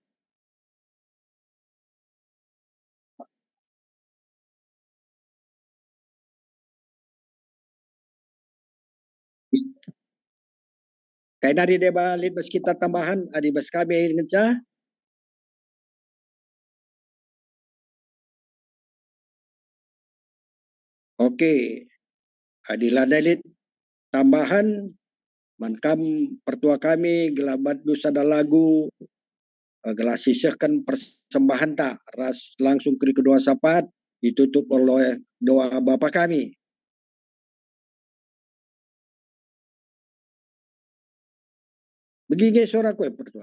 Kayak dari deba lihat kita tambahan adibas kami ngecah. Oke, adilah dalit tambahan mankam pertua kami gelabat dosa ada lagu gelasisahkan persembahan tak ras langsung ke kedua sapat ditutup oleh doa Bapa kami. Begini suara kue pertua.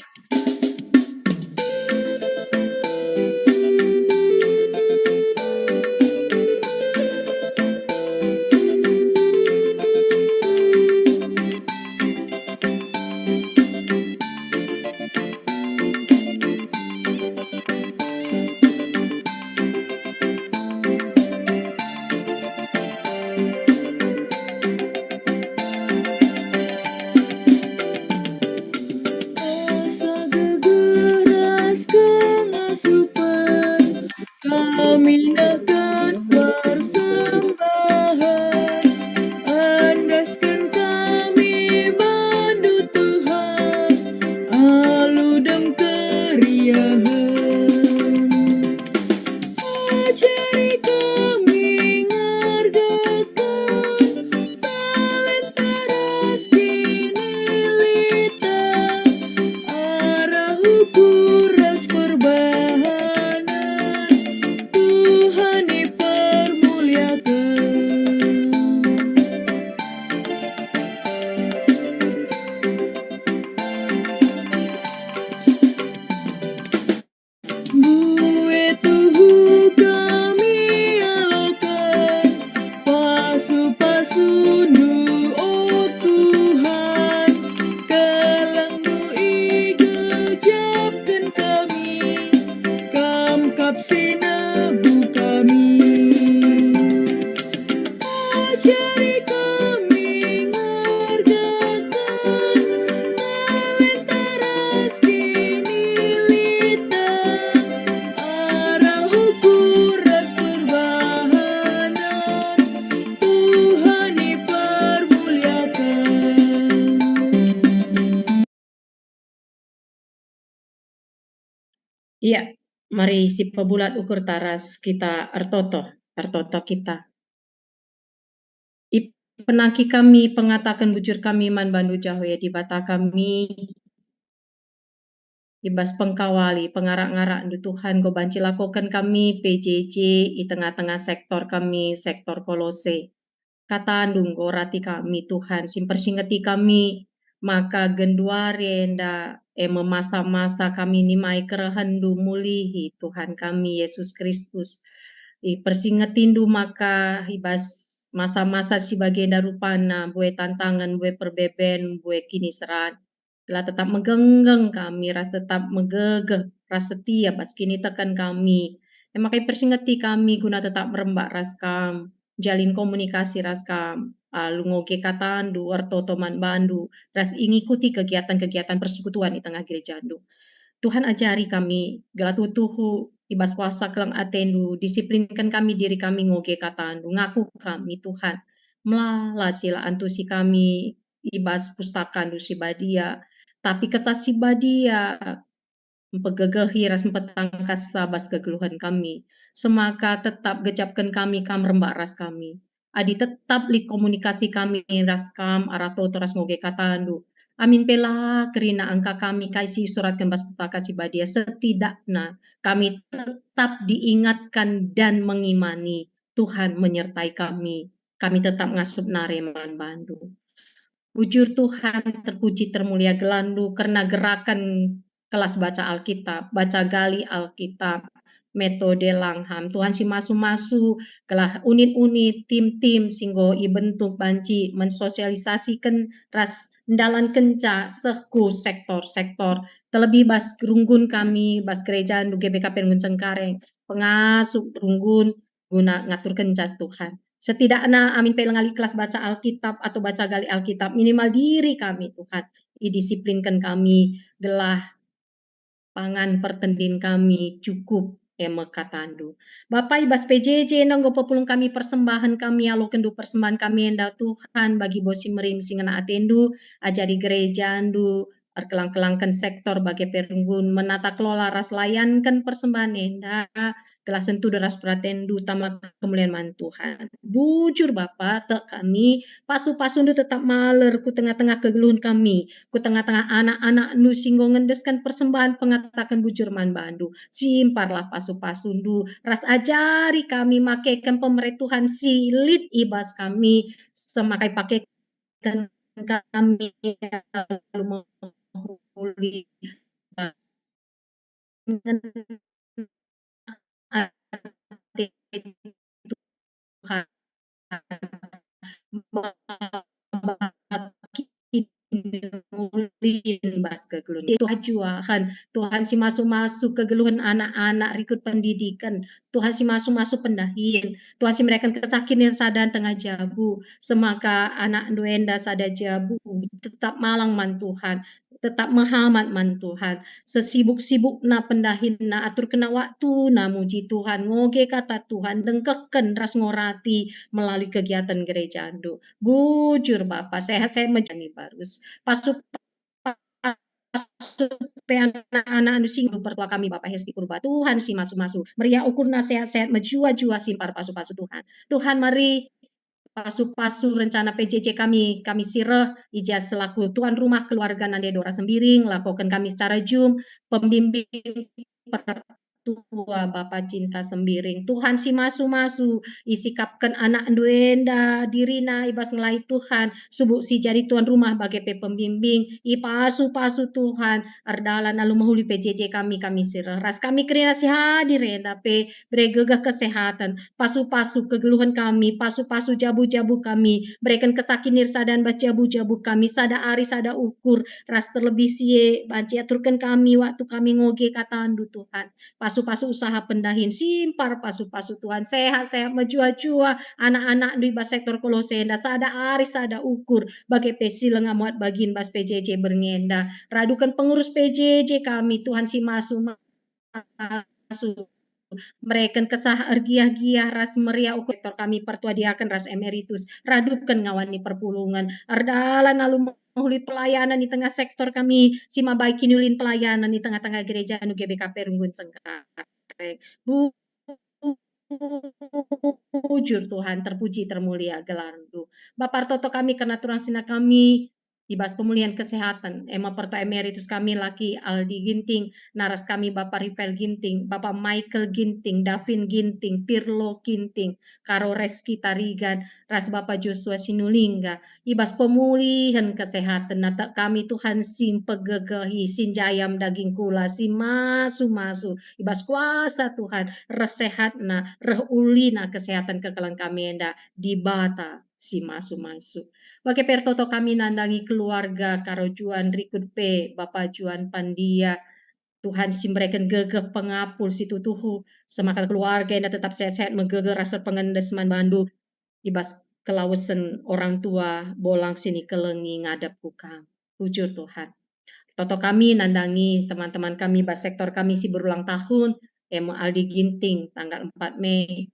Iya, mari si pebulat ukur taras kita artoto kita. Penaki kami, pengatakan bujur kami man bandu jahoye di bata kami, ibas pengkawali, pengarak-ngarak du Tuhan, go banci lakukan kami, PJJ, di tengah-tengah sektor kami, sektor kolose. Kata andung go rati kami Tuhan, simpersingeti kami, maka genduare enda memasa-masa kami ni mai kerehendu mulihi Tuhan kami Yesus Kristus. Persingetindu maka ibas masa-masa si bagenda rupana bue tantangan bue perbeben bue kini serat telah tetap megenggeng kami ras tetap megegeh ras setia bas kini tekan kami makai persingeti kami guna tetap merembak ras kam jalin komunikasi ras kam lungoge katandu artotoman bandu ras ingikuti kegiatan-kegiatan persekutuan di tengah gereja andu. Tuhan ajari kami galatutuhu ibas kuasa kelang atendu disiplinkan kami diri kami ngoge katandu ngaku kami Tuhan melala sila antusi kami ibas pustakan du si badia tapi kesasi badia pegegehi ras petangkas sabas kegeluhan kami semaka tetap gejapkan kami kam rembak ras kami adi tetap li komunikasi kami ras kam arato ras ngoge katandu Amin pela kerina angka kami kasih suratkan bas kasih badia setidaknya kami tetap diingatkan dan mengimani Tuhan menyertai kami. Kami tetap ngasup nareman Bandung. Bujur Tuhan terpuji termulia gelandu karena gerakan kelas baca Alkitab, baca gali Alkitab, metode langham. Tuhan si masu-masu kelah unit-unit tim-tim singgo i bentuk banci mensosialisasikan ras ndalan kenca seku sektor-sektor terlebih bas runggun kami bas gereja du GBK Perunggun Cengkareng pengasuh runggun guna ngatur kenca Tuhan. Setidaknya amin pelengali kelas baca Alkitab atau baca gali Alkitab minimal diri kami Tuhan didisiplinkan kami gelah pangan pertendin kami cukup katandu. Bapak ibas PJJ nanggo populung kami persembahan kami alo kendu persembahan kami enda Tuhan bagi bosi merim singana atendu ajari gereja andu kelang-kelangkan sektor bagi perunggun menata kelola ras layankan persembahan enda kelas sentuh deras pratendu utama kemuliaan man Tuhan. Bujur Bapak tek kami pasu-pasu tetap maler ku tengah-tengah kegeluhan kami ku tengah-tengah anak-anak nu singgo ngendeskan persembahan pengatakan bujur man Bandu simparlah pasu-pasu ndu ras ajari kami makaikan pemerituhan silit ibas kami semakai pakaikan kami menghuli Tuhan bas kegeluhan itu hajuahan Tuhan si masuk-masuk kegeluhan anak-anak rikut pendidikan Tuhan si masuk-masuk pendahin Tuhan si mereka kesakin sadan tengah jabu semaka anak duenda sada jabu tetap malang man Tuhan tetap mahamat man Tuhan sesibuk-sibuk na pendahin na atur kena waktu na muji Tuhan ngoge kata Tuhan dengkeken ras ngorati melalui kegiatan gereja andu bujur Bapak sehat-sehat menjadi barus pasuk anak-anak anu singgung pertua kami Bapak Hesti Purba Tuhan si masu-masu meriah ukurna sehat-sehat menjua-jua simpar pasu-pasu Tuhan mari pasu-pasu rencana PJJ kami sireh ijaz selaku tuan rumah keluarga Nande Dora Sembiring lakukan kami secara Zoom pembimbing tua Bapak Cinta Sembiring Tuhan si masu-masu isikapkan anak duenda dirina ibas ngelai Tuhan subuh si jadi tuan rumah bagi pembimbing ipasu-pasu Tuhan ardalan alu mahuli PJJ kami sireh ras kami kreasi hadir enda pe bregegah kesehatan pasu-pasu kegeluhan kami pasu-pasu jabu-jabu kami berikan kesakin nirsa dan jabu-jabu kami sada ari sada ukur ras terlebih sie banci aturkan kami waktu kami ngoge katandu Tuhan pasu-pasu usaha pendahin simpar pasu-pasu Tuhan sehat-sehat menjua-jua anak-anak di bas sektor kolosenda sada ari sada ukur bagi pesi lengamuat bagin bas PJJ berngenda radukan pengurus PJJ kami Tuhan si masu mereka kesah ergiah-giah ras meriah ukur sektor kami pertuadiakan ras emeritus radukan ngawani perpulungan ardalan lalu menghuli pelayanan di tengah sektor kami sima baik kinulin pelayanan di tengah-tengah gereja anu GBK Perunggun Cengkareng bujur Tuhan terpuji termulia gelardu Bapak Toto kami karena turang sina kami dibahas pemulihan kesehatan pertua emeritus kami laki Aldi Ginting naras kami Bapak Rivel Ginting Bapak Michael Ginting Davin Ginting Pirlo Ginting Karo Reski Tarigan ras Bapak Joshua Sinulingga ibas pemulihan kesehatan nata kami Tuhan sim pegegehi sinjayam daging kula sim masu ibas kuasa Tuhan resehatna rehulina kesehatan kekelang kami enda dibata si masu bagi pertoto kami nandangi keluarga karo Juan Rikut P Bapak Juan Pandia Tuhan si mereka gegeh pengapul situ tuhu semakal keluarga yang tetap sehat-sehat megegeh rasa pengendesman Bandu ibas kelausan orang tua bolang sini kelengi ngadap kukang bujur Tuhan toto kami nandangi teman-teman kami bas sektor kami si berulang tahun Aldi Ginting tanggal 4 Mei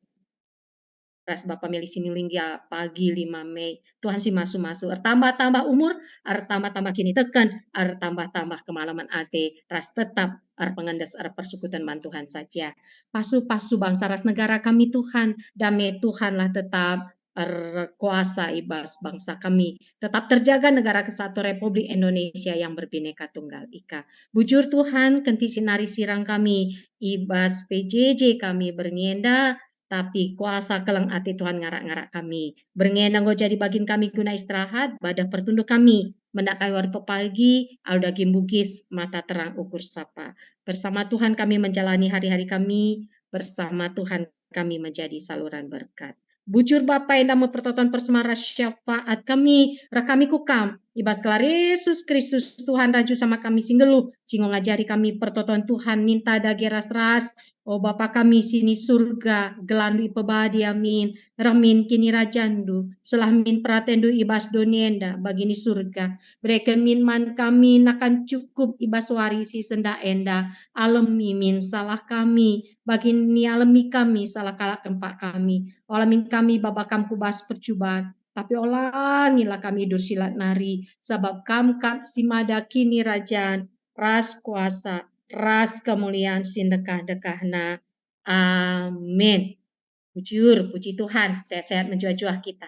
ras Bapak Meli Sinulingga pagi 5 Mei Tuhan si masu-masu tambah-tambah umur tambah-tambah kini tekan tambah-tambah kemalaman ate ras tetap pengendes persekutuan man Tuhan saja pasu-pasu bangsa ras negara kami Tuhan damai Tuhanlah tetap kuasa ibas bangsa kami. Tetap terjaga negara kesatuan Republik Indonesia yang berbineka tunggal ika. Bujur Tuhan, kenti sinari sirang kami, ibas PJJ kami bernienda, tapi kuasa keleng ati Tuhan ngarak-ngarak kami. Bernienda nggo jadi bagin kami guna istirahat, badah pertunduk kami. Mendakai war pepagi, aldagim bugis, mata terang ukur sapa. Bersama Tuhan kami menjalani hari-hari kami, bersama Tuhan kami menjadi saluran berkat. Bujur Bapa yang mempertonton persemara syafaat kami, rakami kukam, ibas kelar Yesus Kristus Tuhan raju sama kami singgeluh, cingo ngajari kami pertonton Tuhan minta dage ras-ras, oh Bapa kami sini surga, gelandu ipebadi amin, ramin kini rajandu, selah min pratendu ibas donienda, bagini surga, breken min man kami nakan cukup ibas warisi senda enda, alemi min salah kami, bagini alemi kami salah kalak tempat kami, olamin kami babakam kubas percubaan, tapi olangilah kami dursilat nari, sebab kam simada kini rajan, ras kuasa, ras kemuliaan sindekah-dekahna. Amin. Bujur, puji Tuhan, sehat-sehat menjuah-juah kita.